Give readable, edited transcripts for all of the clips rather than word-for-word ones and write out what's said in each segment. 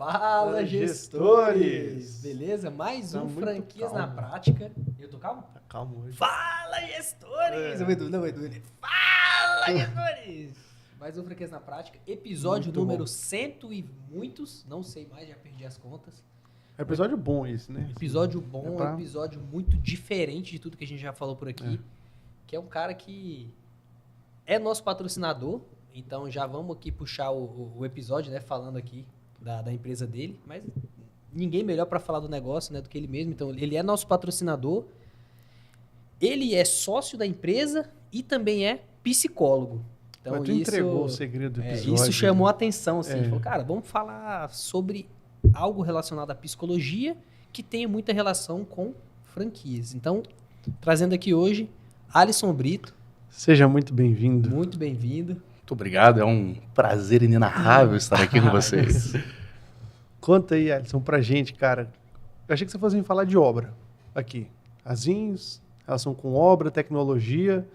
Fala, gestores! Beleza? Mais um Franquias na Prática. Eu tô calmo? Tá calmo hoje. Fala, gestores! O Edu, ele... Fala, gestores! Mais um Franquias na Prática. Episódio muito número bom. 100 e muitos. Não sei mais, já perdi as contas. É episódio bom esse, né? Episódio bom, é um episódio muito diferente de tudo que a gente já falou por aqui. Que é um cara que é nosso patrocinador. Então já vamos aqui puxar o episódio, né? Falando aqui da empresa dele. Mas ninguém melhor para falar do negócio, né, do que ele mesmo. Então ele é nosso patrocinador. Ele é sócio da empresa e também é psicólogo. Então, mas tu entregou o segredo do episódio. Isso chamou a atenção, assim. Falou, cara, vamos falar sobre algo relacionado à psicologia que tenha muita relação com franquias. Então, trazendo aqui hoje, Alisson Brito. Seja muito bem-vindo. Muito bem-vindo. Muito obrigado, é um prazer inenarrável estar aqui com vocês. Conta aí, Alisson, pra gente, cara. Eu achei que você fosse falar de obra aqui. Azins, relação com obra, tecnologia.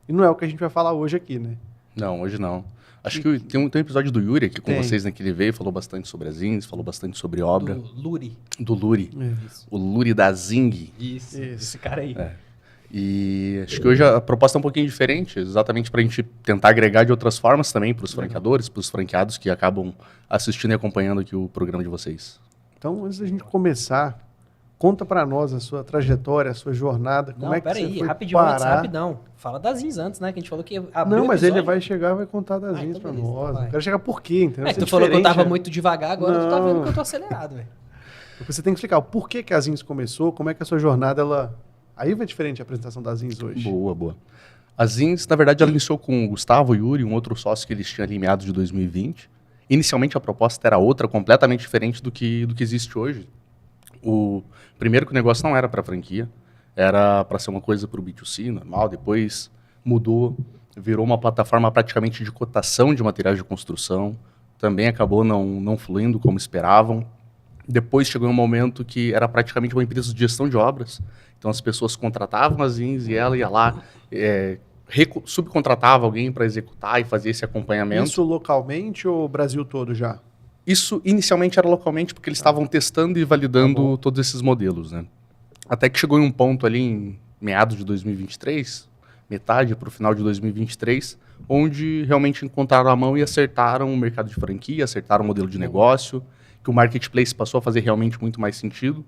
E não é o que a gente vai falar hoje aqui, né? Não, hoje não. Acho que tem um episódio do Yuri aqui com vocês, né? Que ele veio, falou bastante sobre Azins, falou bastante sobre obra. Do Luri. Isso. O Luri da Zing. Isso. Esse cara aí. E acho que hoje a proposta é um pouquinho diferente, exatamente para a gente tentar agregar de outras formas também para os franqueadores, para os franqueados que acabam assistindo e acompanhando aqui o programa de vocês. Então, antes da gente começar, conta para nós a sua trajetória, a sua jornada. Como é que você foi rapidinho, parar? Rapidão. Fala das Zins antes, né? Que a gente falou que abriu Não, mas episódio. ele vai chegar e vai contar das Zins para nós. Então Eu quero chegar por quê, entendeu? Tu falou que eu tava muito devagar, agora tu tá vendo que eu tô acelerado, velho. Você tem que explicar o porquê que a Zins começou, como é que a sua jornada, ela... Aí vai diferente a apresentação da Zins hoje. Boa. A Zins, na verdade, ela iniciou com o Gustavo e Yuri, um outro sócio que eles tinham ali em meados de 2020. Inicialmente a proposta era outra, completamente diferente do que existe hoje. Primeiro que o negócio não era para franquia, era para ser uma coisa para o B2C, normal. Depois mudou, virou uma plataforma praticamente de cotação de materiais de construção. Também acabou não fluindo como esperavam. Depois chegou um momento que era praticamente uma empresa de gestão de obras. Então as pessoas contratavam a Zins e ela ia lá, subcontratava alguém para executar e fazer esse acompanhamento. Isso localmente ou Brasil todo já? Isso inicialmente era localmente porque eles estavam testando e validando todos esses modelos, né? Até que chegou em um ponto ali em meados de 2023, metade para o final de 2023, onde realmente encontraram a mão e acertaram o mercado de franquia, acertaram o modelo de negócio, que o marketplace passou a fazer realmente muito mais sentido.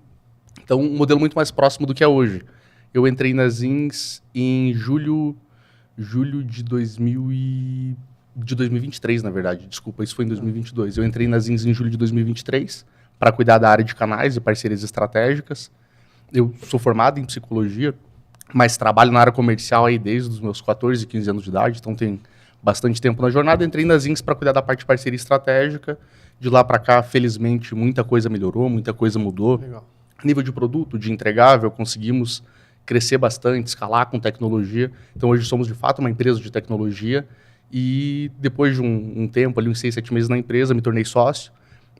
Então, um modelo muito mais próximo do que é hoje. Eu entrei nas Zins em julho de 2023, na verdade. Desculpa, isso foi em 2022. Eu entrei nas Zins em julho de 2023 para cuidar da área de canais e parcerias estratégicas. Eu sou formado em psicologia, mas trabalho na área comercial aí desde os meus 14, 15 anos de idade, então tem bastante tempo na jornada. Entrei nas Zins para cuidar da parte de parceria estratégica. De lá para cá, felizmente, muita coisa melhorou, muita coisa mudou. Legal. Nível de produto, de entregável, conseguimos crescer bastante, escalar com tecnologia. Então, hoje somos, de fato, uma empresa de tecnologia. E depois de um tempo, ali uns 6, 7 meses na empresa, me tornei sócio.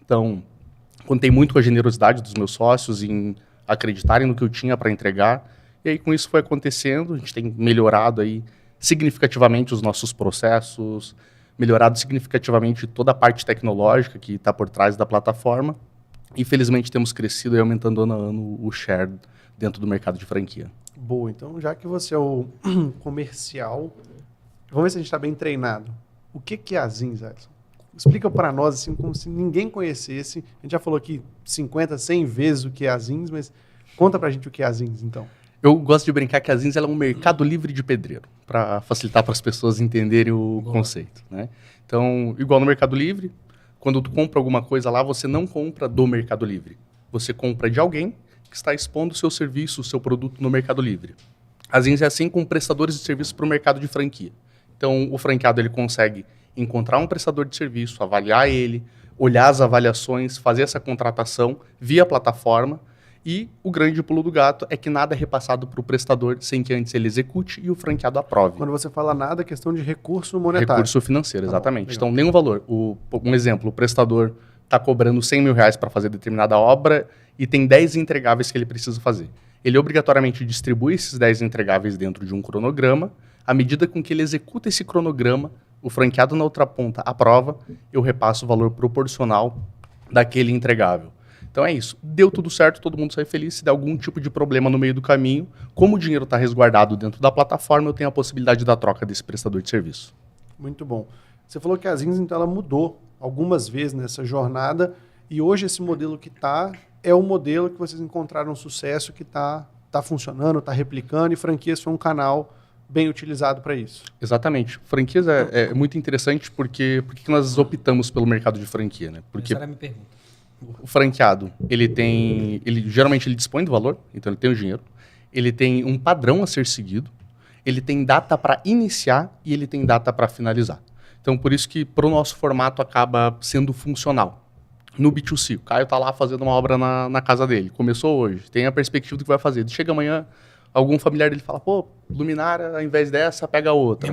Então, contei muito com a generosidade dos meus sócios em acreditarem no que eu tinha para entregar. E aí, com isso foi acontecendo. A gente tem melhorado aí significativamente os nossos processos, melhorado significativamente toda a parte tecnológica que está por trás da plataforma. Infelizmente, temos crescido e aumentando ano a ano o share dentro do mercado de franquia. Boa, então já que você é o comercial, vamos ver se a gente está bem treinado. O que é a Zins, Edson? Explica para nós, assim, como se ninguém conhecesse. A gente já falou aqui 50, 100 vezes o que é a Zins, mas conta para a gente o que é a Zins, então. Eu gosto de brincar que a Zins ela é um mercado livre de pedreiro, para facilitar para as pessoas entenderem o conceito, né? Então, igual no Mercado Livre, quando tu compra alguma coisa lá, você não compra do Mercado Livre. Você compra de alguém que está expondo o seu serviço, o seu produto no Mercado Livre. A Zins é assim com prestadores de serviço para o mercado de franquia. Então, o franqueado ele consegue encontrar um prestador de serviço, avaliar ele, olhar as avaliações, fazer essa contratação via plataforma. E o grande pulo do gato é que nada é repassado para o prestador sem que antes ele execute e o franqueado aprove. Quando você fala nada, é questão de recurso monetário. Recurso financeiro, exatamente. Então, nenhum valor. Um exemplo, o prestador está cobrando R$100 mil para fazer determinada obra e tem 10 entregáveis que ele precisa fazer. Ele obrigatoriamente distribui esses 10 entregáveis dentro de um cronograma. À medida com que ele executa esse cronograma, o franqueado na outra ponta aprova, eu repasso o valor proporcional daquele entregável. Então é isso. Deu tudo certo, todo mundo sai feliz. Se der algum tipo de problema no meio do caminho, como o dinheiro está resguardado dentro da plataforma, eu tenho a possibilidade da troca desse prestador de serviço. Muito bom. Você falou que a Zins, então, ela mudou algumas vezes nessa jornada e hoje esse modelo que está é o modelo que vocês encontraram sucesso, que está funcionando, está replicando, e franquias foi um canal bem utilizado para isso. Exatamente. Franquias é muito interessante porque nós optamos pelo mercado de franquia, né? Porque Essa era a minha pergunta. o franqueado, geralmente ele dispõe do valor, então ele tem o dinheiro, ele tem um padrão a ser seguido, ele tem data para iniciar e ele tem data para finalizar. Então, por isso que para o nosso formato acaba sendo funcional. No B2C, o Caio está lá fazendo uma obra na casa dele, começou hoje, tem a perspectiva do que vai fazer. Chega amanhã, algum familiar dele fala, pô, luminária, ao invés dessa, pega outra.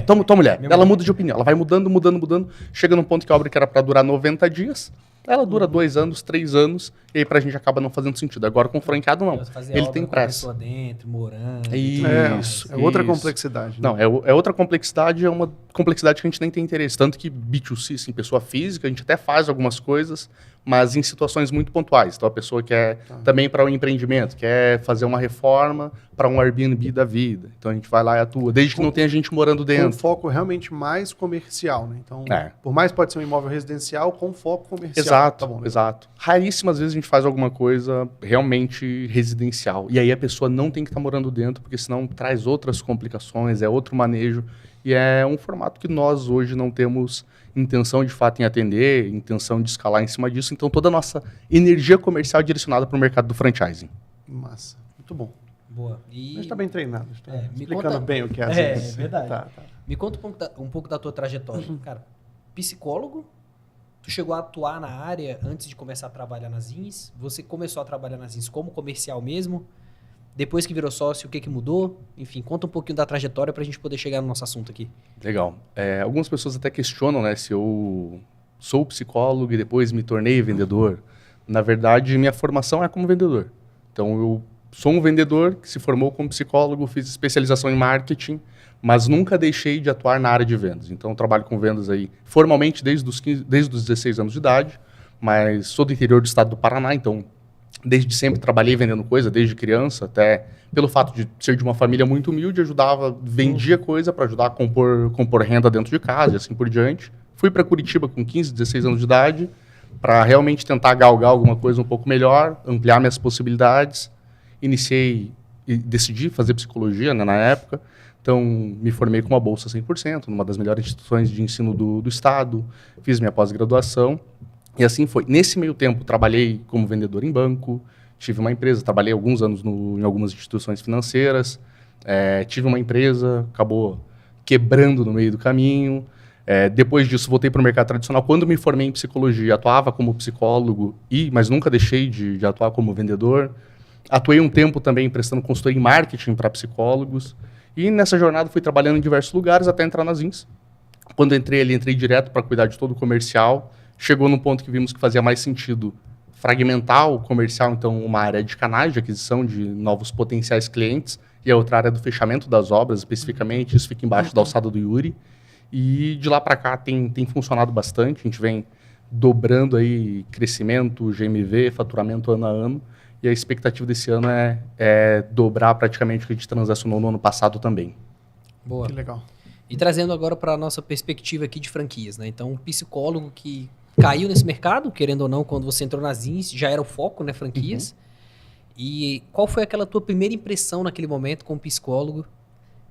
Tua mulher. Ela muda de opinião, ela vai mudando. Chega num ponto que a obra que era para durar 90 dias, ela dura 2 anos, 3 anos, e aí pra gente acaba não fazendo sentido. Agora com o franqueado, não. Ele tem pressa. Dentro, morando. Isso. É outra complexidade. Né? Não, é outra complexidade, é uma complexidade que a gente nem tem interesse. Tanto que B2C, assim, pessoa física, a gente até faz algumas coisas, mas em situações muito pontuais. Então a pessoa quer também para um empreendimento, quer fazer uma reforma para um Airbnb da vida. Então a gente vai lá e atua, desde que não tenha gente morando dentro. Com foco realmente mais comercial, né? Então, por mais pode ser um imóvel residencial, com foco comercial. Exato, tá bom, né? Exato. Raríssimas vezes a gente faz alguma coisa realmente residencial. E aí a pessoa não tem que estar morando dentro, porque senão traz outras complicações, é outro manejo. E é um formato que nós hoje não temos intenção de fato em atender, intenção de escalar em cima disso. Então toda a nossa energia comercial é direcionada para o mercado do franchising. Massa, muito bom. Boa. A gente está bem treinado, está explicando conta... bem o que é a Zins. É verdade. Tá. Me conta um pouco da tua trajetória. Cara, psicólogo, tu chegou a atuar na área antes de começar a trabalhar na Zins? Você começou a trabalhar na Zins como comercial mesmo? Depois que virou sócio, o que mudou? Enfim, conta um pouquinho da trajetória para a gente poder chegar no nosso assunto aqui. Legal. Algumas pessoas até questionam, né, se eu sou psicólogo e depois me tornei vendedor. Na verdade, minha formação é como vendedor. Então, eu sou um vendedor que se formou como psicólogo, fiz especialização em marketing, mas nunca deixei de atuar na área de vendas. Então, eu trabalho com vendas aí formalmente desde os 16 anos de idade, mas sou do interior do estado do Paraná, então desde sempre trabalhei vendendo coisa, desde criança, até pelo fato de ser de uma família muito humilde, vendia coisa para ajudar a compor renda dentro de casa e assim por diante. Fui para Curitiba com 15, 16 anos de idade, para realmente tentar galgar alguma coisa um pouco melhor, ampliar minhas possibilidades. Iniciei e decidi fazer psicologia, né, na época. Então, me formei com uma bolsa 100%, numa das melhores instituições de ensino do estado. Fiz minha pós-graduação. E assim foi. Nesse meio tempo, trabalhei como vendedor em banco, tive uma empresa, trabalhei alguns anos em algumas instituições financeiras, tive uma empresa, acabou quebrando no meio do caminho. Depois disso, voltei para o mercado tradicional. Quando me formei em psicologia, atuava como psicólogo, mas nunca deixei de atuar como vendedor. Atuei um tempo também prestando consultoria em marketing para psicólogos. E nessa jornada fui trabalhando em diversos lugares até entrar nas Zins. Quando entrei ali, entrei direto para cuidar de todo o comercial. Chegou num ponto que vimos que fazia mais sentido fragmentar o comercial, então uma área de canais, de aquisição de novos potenciais clientes, e a outra área do fechamento das obras, especificamente. Isso fica embaixo da alçada do Yuri. E de lá para cá tem funcionado bastante. A gente vem dobrando aí crescimento, GMV, faturamento ano a ano. E a expectativa desse ano é dobrar praticamente o que a gente transacionou no ano passado também. Boa. Que legal. E trazendo agora para a nossa perspectiva aqui de franquias, né? Então, um psicólogo que caiu nesse mercado, querendo ou não, quando você entrou nas Zins, já era o foco, né? Franquias. E qual foi aquela tua primeira impressão naquele momento como psicólogo,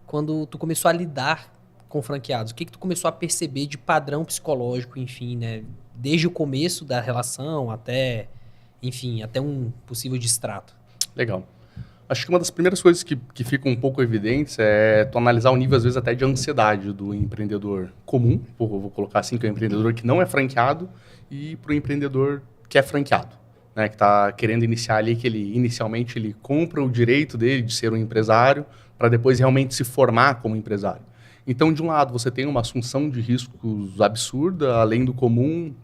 quando tu começou a lidar com franqueados? O que tu começou a perceber de padrão psicológico, enfim, né? Desde o começo da relação até, enfim, até um possível distrato. Legal. Acho que uma das primeiras coisas que ficam um pouco evidentes é tu analisar o nível, às vezes, até de ansiedade do empreendedor comum, vou colocar assim, que é o empreendedor que não é franqueado, e para o empreendedor que é franqueado, né, que está querendo iniciar ali, que inicialmente ele compra o direito dele de ser um empresário, para depois realmente se formar como empresário. Então, de um lado, você tem uma assunção de riscos absurda, além do comum,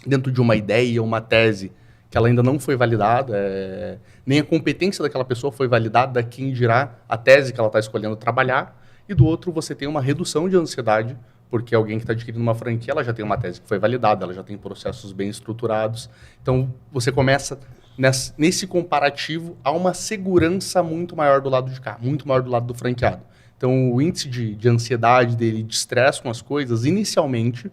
dentro de uma ideia, uma tese, que ela ainda não foi validada, nem a competência daquela pessoa foi validada, quem dirá a tese que ela está escolhendo trabalhar. E do outro, você tem uma redução de ansiedade porque alguém que está adquirindo uma franquia, ela já tem uma tese que foi validada, ela já tem processos bem estruturados. Então, você começa, nesse comparativo, há uma segurança muito maior do lado de cá, muito maior do lado do franqueado. Então, o índice de ansiedade dele, de estresse com as coisas, inicialmente,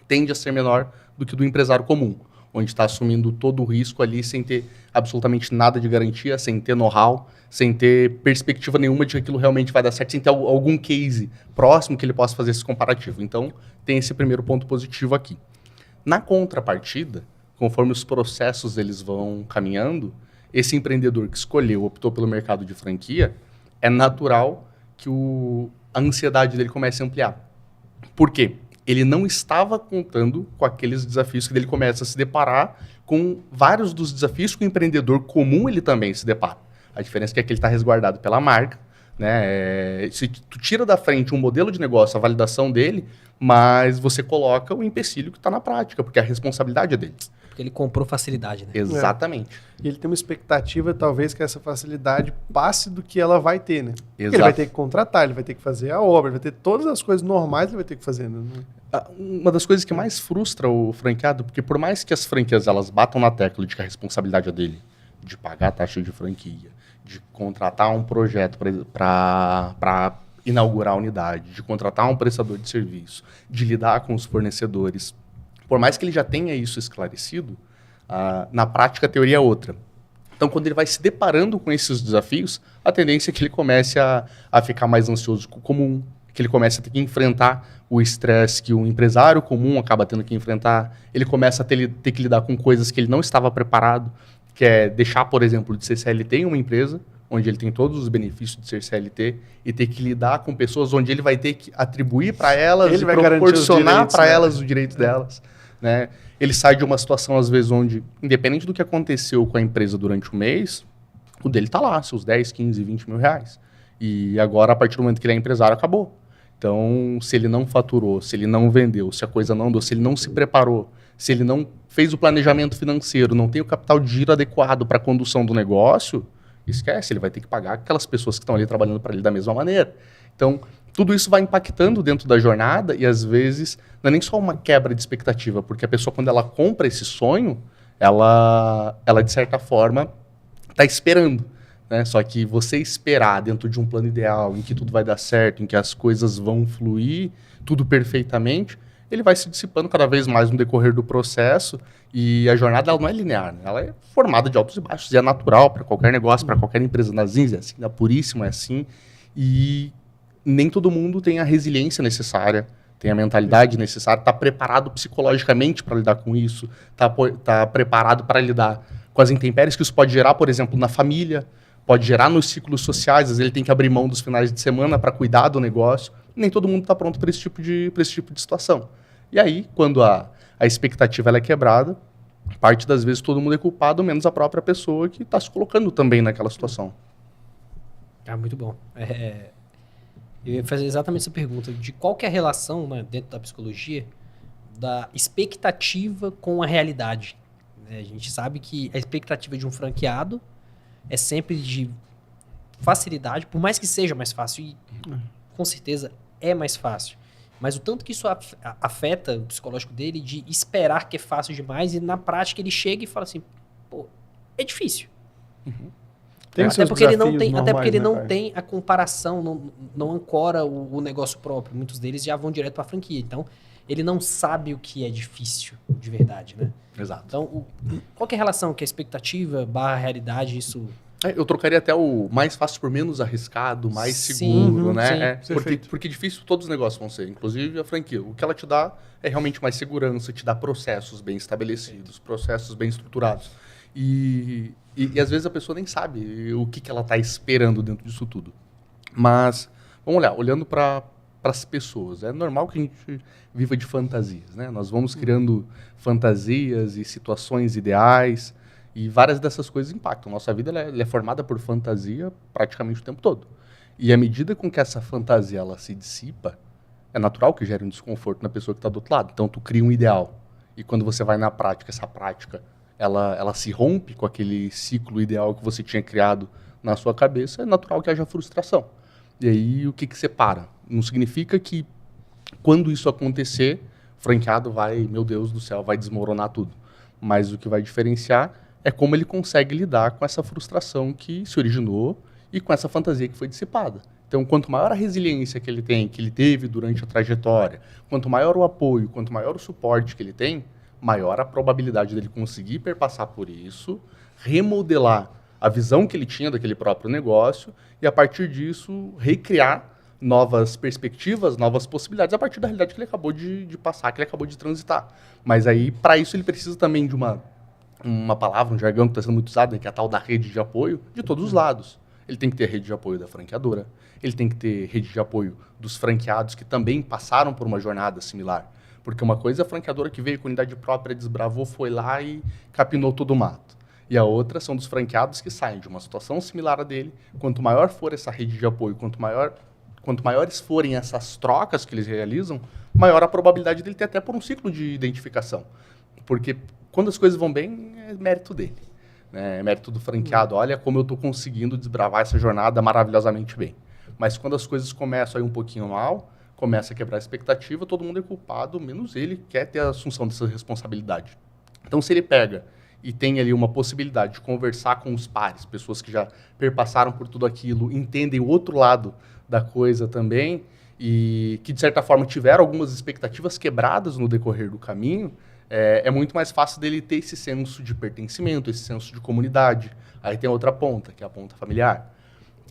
tende a ser menor do que do empresário comum, onde está assumindo todo o risco ali sem ter absolutamente nada de garantia, sem ter know-how, sem ter perspectiva nenhuma de que aquilo realmente vai dar certo, sem ter algum case próximo que ele possa fazer esse comparativo. Então, tem esse primeiro ponto positivo aqui. Na contrapartida, conforme os processos eles vão caminhando, esse empreendedor que escolheu, optou pelo mercado de franquia, é natural que a ansiedade dele comece a ampliar. Por quê? Ele não estava contando com aqueles desafios que ele começa a se deparar com vários dos desafios que o empreendedor comum ele também se depara. A diferença é que ele está resguardado pela marca, né? Se tu tira da frente um modelo de negócio, a validação dele, mas você coloca o empecilho que está na prática, porque a responsabilidade é dele. Porque ele comprou facilidade, né? Exatamente. E ele tem uma expectativa, talvez, que essa facilidade passe do que ela vai ter, né? Porque Exato. ele vai ter que contratar, ele vai ter que fazer a obra, ele vai ter todas as coisas normais, ele vai ter que fazer, né? Uma das coisas que mais frustra o franqueado, porque por mais que as franquias elas batam na tecla de que a responsabilidade é dele, de pagar a taxa de franquia, de contratar um projeto para inaugurar a unidade, de contratar um prestador de serviço, de lidar com os fornecedores, por mais que ele já tenha isso esclarecido, na prática a teoria é outra. Então, quando ele vai se deparando com esses desafios, a tendência é que ele comece a ficar mais ansioso com o comum, que ele comece a ter que enfrentar o estresse que o empresário comum acaba tendo que enfrentar, ele começa a ter que lidar com coisas que ele não estava preparado, que é deixar, por exemplo, de ser CLT em uma empresa, onde ele tem todos os benefícios de ser CLT, e ter que lidar com pessoas onde ele vai ter que atribuir para elas Ele e vai garantir os proporcionar direitos, para né? elas o direito delas. Né? Ele sai de uma situação, às vezes, onde, independente do que aconteceu com a empresa durante o mês, o dele está lá, seus 10, 15, 20 mil reais. E agora, a partir do momento que ele é empresário, acabou. Então, se ele não faturou, se ele não vendeu, se a coisa não andou, se ele não se preparou, se ele não fez o planejamento financeiro, não tem o capital de giro adequado para a condução do negócio, esquece, ele vai ter que pagar aquelas pessoas que estão ali trabalhando para ele da mesma maneira. Então, tudo isso vai impactando dentro da jornada e, às vezes, não é nem só uma quebra de expectativa, porque a pessoa, quando ela compra esse sonho, ela de certa forma, está esperando. Né? Só que você esperar dentro de um plano ideal, em que tudo vai dar certo, em que as coisas vão fluir, tudo perfeitamente, ele vai se dissipando cada vez mais no decorrer do processo e a jornada ela não é linear, né? Ela é formada de altos e baixos e é natural para qualquer negócio, para qualquer empresa. Na Zins é assim, na Puríssimo é assim e nem todo mundo tem a resiliência necessária, tem a mentalidade necessária, está preparado psicologicamente para lidar com isso, está preparado para lidar com as intempéries que isso pode gerar, por exemplo, na família, pode gerar nos ciclos sociais, às vezes ele tem que abrir mão dos finais de semana para cuidar do negócio. Nem todo mundo está pronto para esse tipo de situação. E aí, quando a expectativa ela é quebrada, parte das vezes todo mundo é culpado, menos a própria pessoa que está se colocando também naquela situação. Muito bom. Eu ia fazer exatamente essa pergunta, de qual que é a relação, né, dentro da psicologia, da expectativa com a realidade. A gente sabe que a expectativa de um franqueado é sempre de facilidade, por mais que seja mais fácil, e com certeza é mais fácil. Mas o tanto que isso afeta o psicológico dele de esperar que é fácil demais e na prática ele chega e fala assim, pô, é difícil. Até porque ele não tem, tem a comparação, não ancora o negócio próprio. Muitos deles já vão direto para a franquia. Então, ele não sabe o que é difícil de verdade, né? Exato. Então, qual que é a relação que a expectativa barra realidade, isso... Eu trocaria até o mais fácil por menos arriscado, mais seguro, né? Porque difícil todos os negócios vão ser, inclusive a franquia. O que ela te dá é realmente mais segurança, te dá processos bem estabelecidos, processos bem estruturados. E às vezes a pessoa nem sabe o que ela está esperando dentro disso tudo. Mas, vamos olhar, olhando para as pessoas. É normal que a gente viva de fantasias, né? Nós vamos criando fantasias e situações ideais. E várias dessas coisas impactam. Nossa vida ela é formada por fantasia praticamente o tempo todo. E à medida com que essa fantasia ela se dissipa, é natural que gere um desconforto na pessoa que está do outro lado. Então, tu cria um ideal. E quando você vai na prática, essa prática, ela se rompe com aquele ciclo ideal que você tinha criado na sua cabeça, é natural que haja frustração. E aí, o que separa? Não significa que Quando isso acontecer, o franqueado vai, meu Deus do céu, vai desmoronar tudo. Mas o que vai diferenciar é como ele consegue lidar com essa frustração que se originou e com essa fantasia que foi dissipada. Então, quanto maior a resiliência que ele tem, que ele teve durante a trajetória, quanto maior o apoio, quanto maior o suporte que ele tem, maior a probabilidade dele conseguir perpassar por isso, remodelar a visão que ele tinha daquele próprio negócio e, a partir disso, recriar novas perspectivas, novas possibilidades a partir da realidade que ele acabou de passar, que ele acabou de transitar. Mas aí, para isso, ele precisa também de uma palavra, um jargão que está sendo muito usado, que é a tal da rede de apoio, de todos os lados. Ele tem que ter rede de apoio da franqueadora, ele tem que ter rede de apoio dos franqueados que também passaram por uma jornada similar. Porque uma coisa é a franqueadora que veio com unidade própria, desbravou, foi lá e capinou todo o mato. E a outra são dos franqueados que saem de uma situação similar à dele. Quanto maior for essa rede de apoio, quanto maiores forem essas trocas que eles realizam, maior a probabilidade dele ter até por um ciclo de identificação. Porque quando as coisas vão bem, é mérito dele. Né? É mérito do franqueado. Olha como eu estou conseguindo desbravar essa jornada maravilhosamente bem. Mas quando as coisas começam a ir um pouquinho mal, começa a quebrar a expectativa, todo mundo é culpado, menos ele quer ter a assunção dessa responsabilidade. Então, se ele pega e tem ali uma possibilidade de conversar com os pares, pessoas que já perpassaram por tudo aquilo, entendem o outro lado da coisa também e que, de certa forma, tiveram algumas expectativas quebradas no decorrer do caminho, é muito mais fácil dele ter esse senso de pertencimento, esse senso de comunidade. Aí tem a outra ponta, que é a ponta familiar,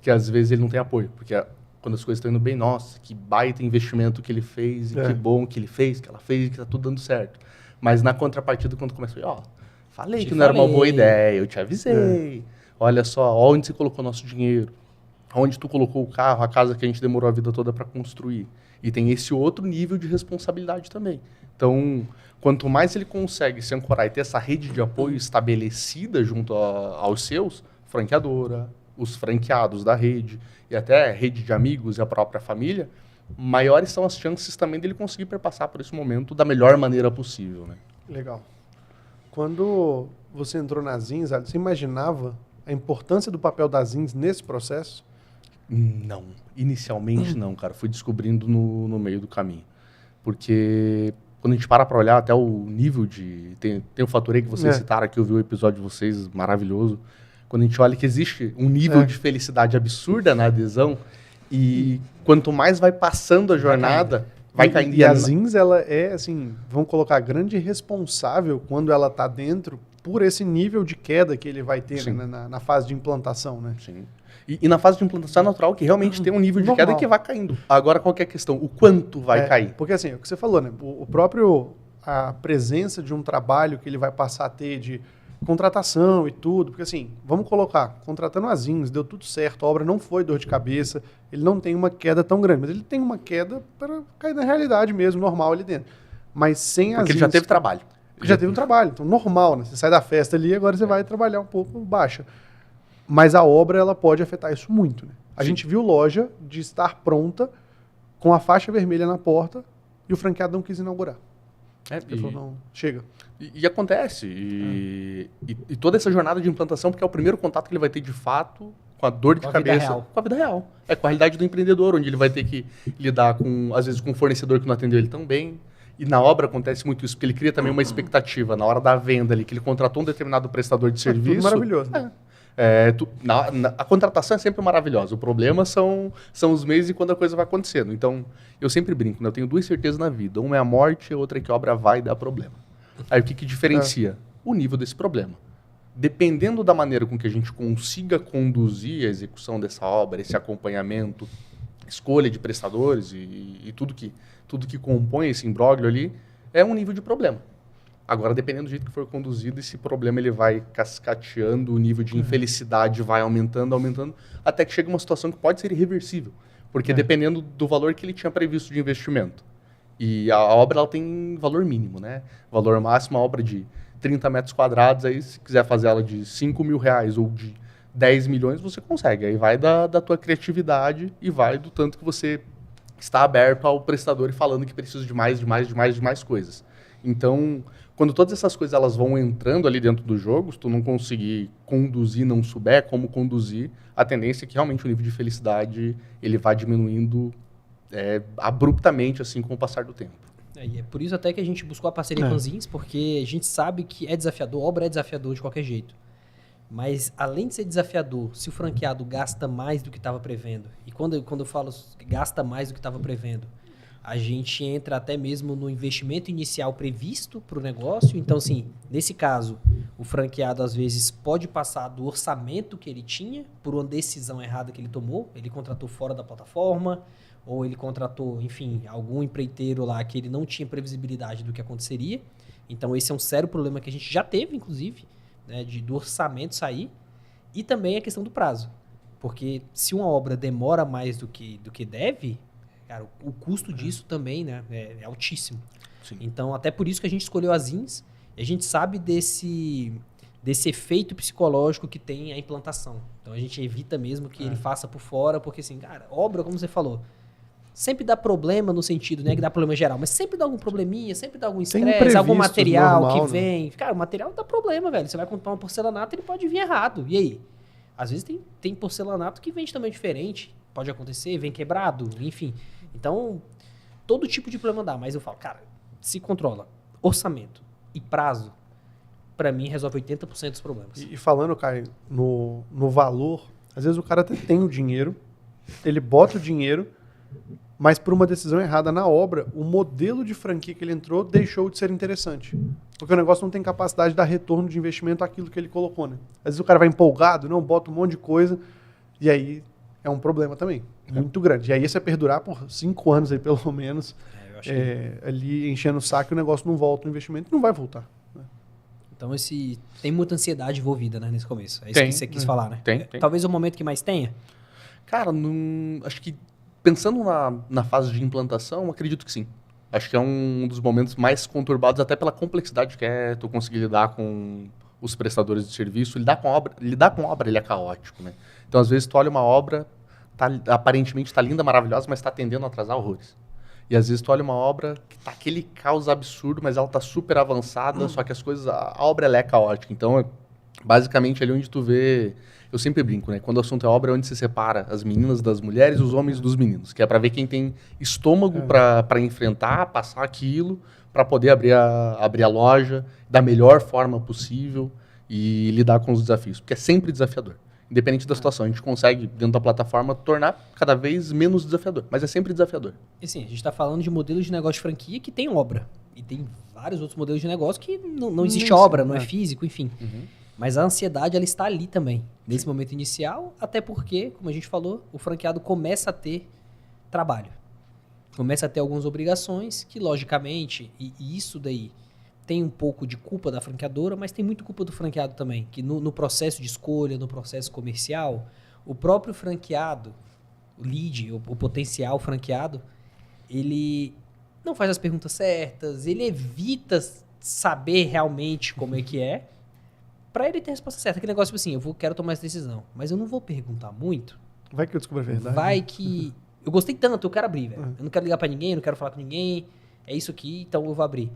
que às vezes ele não tem apoio, porque quando as coisas estão indo bem, nossa, que baita investimento que ele fez, e que bom que ele fez, que ela fez, que tá tudo dando certo. Mas na contrapartida, quando começa, falei que não era uma boa ideia, eu te avisei. Olha só, onde você colocou nosso dinheiro, onde tu colocou o carro, a casa que a gente demorou a vida toda para construir. E tem esse outro nível de responsabilidade também. Então, quanto mais ele consegue se ancorar e ter essa rede de apoio estabelecida junto aos seus, franqueadora, os franqueados da rede e até a rede de amigos e a própria família, maiores são as chances também dele conseguir perpassar por esse momento da melhor maneira possível. Né? Legal. Quando você entrou na Zins, você imaginava a importância do papel da Zins nesse processo? Não. Inicialmente não, cara. Fui descobrindo no meio do caminho. Porque quando a gente para olhar até o nível de... Tem o Faturei que vocês citaram aqui, eu vi o episódio de vocês, maravilhoso. Quando a gente olha que existe um nível de felicidade absurda na adesão e quanto mais vai passando a jornada, vai caindo. E a Zins, ela é, assim, vamos colocar, grande responsável quando ela está dentro por esse nível de queda que ele vai ter, né, na fase de implantação, né? Sim. E na fase de implantação é natural que realmente tem um nível de queda que vai caindo. Agora, qual que é a questão? O quanto vai cair? Porque, assim, é o que você falou, né? A presença de um trabalho que ele vai passar a ter de contratação e tudo, porque assim, vamos colocar, contratando a Zins, deu tudo certo, a obra não foi dor de cabeça, ele não tem uma queda tão grande, mas ele tem uma queda para cair na realidade mesmo, normal ali dentro. Mas sem a Zins... Porque ele já teve trabalho. Já teve um trabalho, então normal, né? Você sai da festa ali, agora você vai trabalhar um pouco baixa. Mas a obra, ela pode afetar isso muito, né? A gente viu loja de estar pronta com a faixa vermelha na porta e o franqueado não quis inaugurar. Ele falou, não, chega. E acontece. E toda essa jornada de implantação, porque é o primeiro contato que ele vai ter de fato com a dor de cabeça. Com a vida real. É com a realidade do empreendedor, onde ele vai ter que lidar com, às vezes, com um fornecedor que não atendeu ele tão bem. E na obra acontece muito isso, porque ele cria também uma expectativa na hora da venda ali, que ele contratou um determinado prestador de serviço. Tudo maravilhoso. Né? A contratação é sempre maravilhosa. O problema são os meses e quando a coisa vai acontecendo. Então, eu sempre brinco, né? Eu tenho duas certezas na vida. Uma é a morte, a outra é que a obra vai dar problema. Aí o que diferencia? O nível desse problema. Dependendo da maneira com que a gente consiga conduzir a execução dessa obra, esse acompanhamento, escolha de prestadores e tudo que compõe esse imbróglio ali, é um nível de problema. Agora, dependendo do jeito que for conduzido, esse problema ele vai cascateando, o nível de infelicidade vai aumentando, até que chega uma situação que pode ser irreversível. Porque dependendo do valor que ele tinha previsto de investimento. E a obra ela tem valor mínimo, né? Valor máximo, a obra de 30 metros quadrados, aí se quiser fazer ela de 5 mil reais ou de 10 milhões, você consegue. Aí vai da tua criatividade e vai do tanto que você está aberto ao prestador e falando que precisa de mais coisas. Então, quando todas essas coisas elas vão entrando ali dentro do jogo, se tu não conseguir conduzir, não souber como conduzir, a tendência é que realmente o nível de felicidade ele vá diminuindo abruptamente, assim, com o passar do tempo. E é por isso até que a gente buscou a parceria com os Zins, porque a gente sabe que é desafiador, obra é desafiador de qualquer jeito. Mas, além de ser desafiador, se o franqueado gasta mais do que estava prevendo, e quando eu falo gasta mais do que estava prevendo, a gente entra até mesmo no investimento inicial previsto para o negócio. Então, assim, nesse caso, o franqueado às vezes pode passar do orçamento que ele tinha por uma decisão errada que ele tomou. Ele contratou fora da plataforma, ou ele contratou, enfim, algum empreiteiro lá que ele não tinha previsibilidade do que aconteceria. Então, esse é um sério problema que a gente já teve, inclusive, né, do orçamento sair. E também a questão do prazo. Porque se uma obra demora mais do que deve... Cara, o custo disso também, né, é altíssimo. Sim. Então, até por isso que a gente escolheu as Zins. E a gente sabe desse efeito psicológico que tem a implantação. Então, a gente evita mesmo que ele faça por fora, porque assim, cara, obra, como você falou, sempre dá problema no sentido, né, que dá problema geral, mas sempre dá algum probleminha, sempre dá algum estresse, algum material normal, que vem. Né? Cara, o material dá problema, velho. Você vai comprar um porcelanato, ele pode vir errado. E aí? Às vezes tem porcelanato que vende também diferente. Pode acontecer, vem quebrado, enfim. Então, todo tipo de problema dá. Mas eu falo, cara, se controla orçamento e prazo, para mim resolve 80% dos problemas. E falando, Caio, no valor, às vezes o cara até tem o dinheiro, ele bota o dinheiro, mas por uma decisão errada na obra, o modelo de franquia que ele entrou deixou de ser interessante. Porque o negócio não tem capacidade de dar retorno de investimento àquilo que ele colocou, né? Às vezes o cara vai empolgado, não, bota um monte de coisa, e aí é um problema também, muito grande. E aí isso vai perdurar por 5 anos aí, pelo menos, eu acho que... ali enchendo o saco e o negócio não volta, o investimento não vai voltar. Né? Então tem muita ansiedade envolvida, né, nesse começo. É isso que você quis falar, né? Tem. Talvez o momento que mais tenha. Cara, acho que pensando na fase de implantação, acredito que sim. Acho que é um dos momentos mais conturbados, até pela complexidade que é tu conseguir lidar com os prestadores de serviço. Lidar com obra ele é caótico, né? Então, às vezes, tu olha uma obra, aparentemente está linda, maravilhosa, mas está tendendo a atrasar horrores. E às vezes tu olha uma obra que tá aquele caos absurdo, mas ela tá super avançada, só que a obra ela é caótica. Então, basicamente, ali onde tu vê... Eu sempre brinco, né? Quando o assunto é obra, é onde se separa as meninas das mulheres e os homens dos meninos. Que é para ver quem tem estômago para enfrentar, passar aquilo, para poder abrir a loja da melhor forma possível e lidar com os desafios. Porque é sempre desafiador. Independente da situação, a gente consegue, dentro da plataforma, tornar cada vez menos desafiador. Mas é sempre desafiador. E sim, a gente está falando de modelos de negócio de franquia que tem obra. E tem vários outros modelos de negócio que não existe obra, não é físico, enfim. Uhum. Mas a ansiedade, ela está ali também, nesse momento inicial, até porque, como a gente falou, o franqueado começa a ter trabalho. Começa a ter algumas obrigações que, logicamente, e isso daí tem um pouco de culpa da franqueadora, mas tem muito culpa do franqueado também, que no processo de escolha, no processo comercial, o próprio franqueado, o lead, o potencial franqueado, ele não faz as perguntas certas, ele evita saber realmente como é que é, para ele ter a resposta certa. Aquele negócio tipo assim, quero tomar essa decisão, mas eu não vou perguntar muito. Vai que eu descubro a verdade. Vai que... Eu gostei tanto, eu quero abrir, velho. Eu não quero ligar para ninguém, eu não quero falar com ninguém, é isso aqui, então eu vou abrir.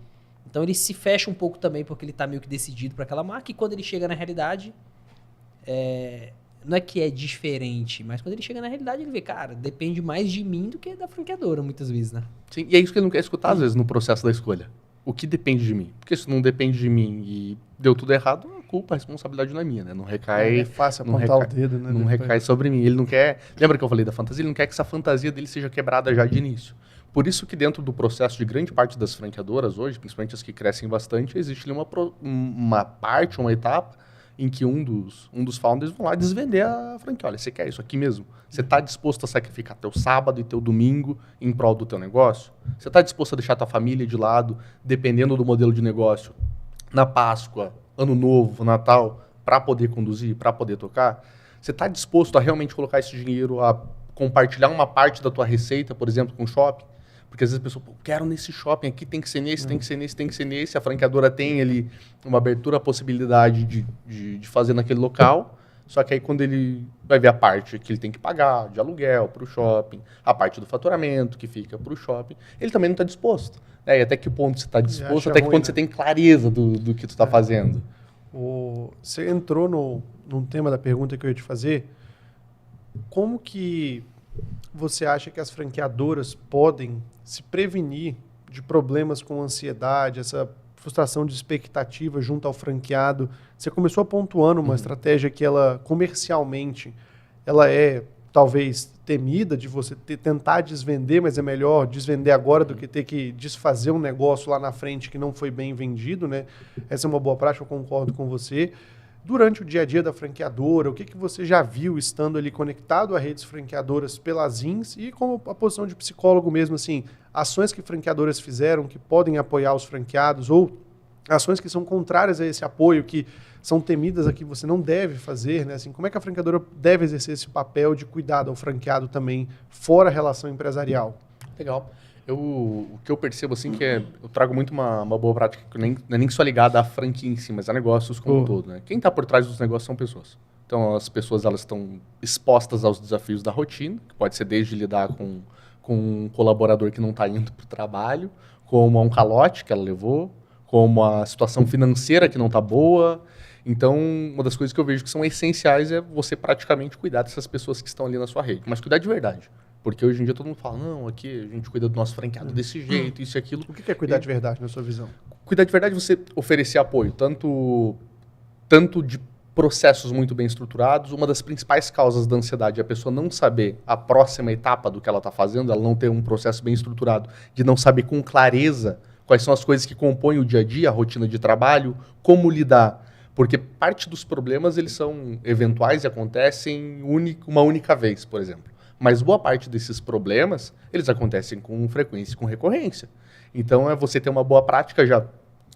Então ele se fecha um pouco também porque ele tá meio que decidido para aquela marca, e quando ele chega na realidade, não é que é diferente, mas quando ele chega na realidade ele vê, cara, depende mais de mim do que da franqueadora, muitas vezes, né? Sim, e é isso que ele não quer escutar às vezes no processo da escolha. O que depende de mim? Porque se não depende de mim e deu tudo errado, a culpa, a responsabilidade não é minha, né? Não recai... É fácil apontar o dedo, né? Não recai sobre mim. Ele não quer... Lembra que eu falei da fantasia? Ele não quer que essa fantasia dele seja quebrada já de início. Por isso que dentro do processo de grande parte das franqueadoras hoje, principalmente as que crescem bastante, existe ali uma parte, uma etapa em que um dos founders vão lá desvender a franquia. Olha, você quer isso aqui mesmo? Você está disposto a sacrificar teu sábado e teu domingo em prol do teu negócio? Você está disposto a deixar tua família de lado, dependendo do modelo de negócio, na Páscoa, Ano Novo, Natal, para poder conduzir, para poder tocar? Você está disposto a realmente colocar esse dinheiro, a compartilhar uma parte da tua receita, por exemplo, com o shopping? Porque às vezes a pessoa, quero nesse shopping aqui, tem que ser nesse, tem que ser nesse, tem que ser nesse. A franqueadora tem ali uma abertura, a possibilidade de fazer naquele local. Só que aí quando ele vai ver a parte que ele tem que pagar de aluguel para o shopping, a parte do faturamento que fica para o shopping, ele também não está disposto. E até que ponto você está disposto, até que ponto você tem clareza do que tu está fazendo. Você entrou num tema da pergunta que eu ia te fazer. Como que você acha que as franqueadoras podem se prevenir de problemas com ansiedade, essa frustração de expectativa junto ao franqueado? Você começou pontuando uma estratégia que ela, comercialmente, ela é talvez temida de você tentar desvender, mas é melhor desvender agora do que ter que desfazer um negócio lá na frente que não foi bem vendido, né? Essa é uma boa prática, eu concordo com você. Durante o dia a dia da franqueadora, o que você já viu estando ali conectado a redes franqueadoras pelas INS e como a posição de psicólogo mesmo, assim, ações que franqueadoras fizeram que podem apoiar os franqueados ou ações que são contrárias a esse apoio, que são temidas aqui, você não deve fazer, né? Assim, como é que a franqueadora deve exercer esse papel de cuidado ao franqueado também, fora a relação empresarial? Legal. O que eu percebo, assim, que eu trago muito uma boa prática, que não é nem só ligada à franquia em si, mas a negócios como um todo, né? Quem está por trás dos negócios são pessoas. Então, as pessoas, elas estão expostas aos desafios da rotina, que pode ser desde lidar com um colaborador que não está indo para o trabalho, como a um calote que ela levou, como a situação financeira que não está boa. Então, uma das coisas que eu vejo que são essenciais é você praticamente cuidar dessas pessoas que estão ali na sua rede. Mas cuidar de verdade. Porque hoje em dia todo mundo fala, não, aqui a gente cuida do nosso franqueado desse jeito, isso e aquilo. O que é cuidar de verdade, na sua visão? Cuidar de verdade é você oferecer apoio, tanto de processos muito bem estruturados. Uma das principais causas da ansiedade é a pessoa não saber a próxima etapa do que ela está fazendo, ela não ter um processo bem estruturado, de não saber com clareza quais são as coisas que compõem o dia a dia, a rotina de trabalho, como lidar. Porque parte dos problemas, eles são eventuais e acontecem uma única vez, por exemplo. Mas boa parte desses problemas, eles acontecem com frequência e com recorrência. Então, é você ter uma boa prática já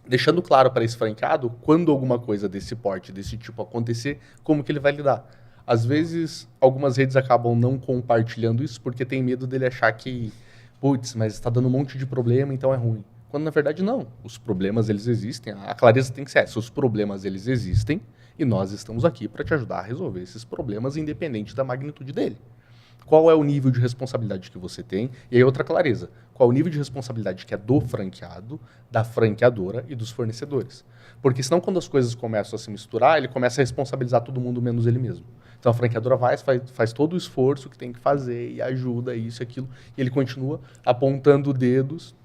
deixando claro para esse franqueado, quando alguma coisa desse porte, desse tipo acontecer, como que ele vai lidar. Às vezes, algumas redes acabam não compartilhando isso porque tem medo dele achar que, putz, mas está dando um monte de problema, então é ruim. Quando, na verdade, não. Os problemas, eles existem. A clareza tem que ser essa. Os problemas, eles existem e nós estamos aqui para te ajudar a resolver esses problemas, independente da magnitude dele. Qual é o nível de responsabilidade que você tem? E aí, outra clareza. Qual é o nível de responsabilidade que é do franqueado, da franqueadora e dos fornecedores? Porque senão, quando as coisas começam a se misturar, ele começa a responsabilizar todo mundo menos ele mesmo. Então, a franqueadora faz todo o esforço que tem que fazer e ajuda isso e aquilo. E ele continua apontando dedos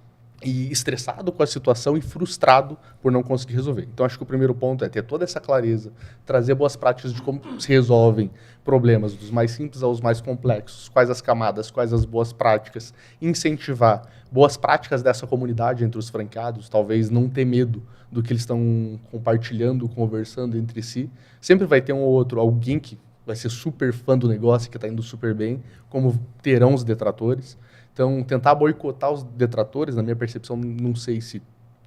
e estressado com a situação e frustrado por não conseguir resolver. Então, acho que o primeiro ponto é ter toda essa clareza, trazer boas práticas de como se resolvem problemas, dos mais simples aos mais complexos, quais as camadas, quais as boas práticas, incentivar boas práticas dessa comunidade entre os franqueados, talvez não ter medo do que eles estão compartilhando, conversando entre si. Sempre vai ter um ou outro, alguém que vai ser super fã do negócio, que está indo super bem, como terão os detratores. Então, tentar boicotar os detratores, na minha percepção, não sei se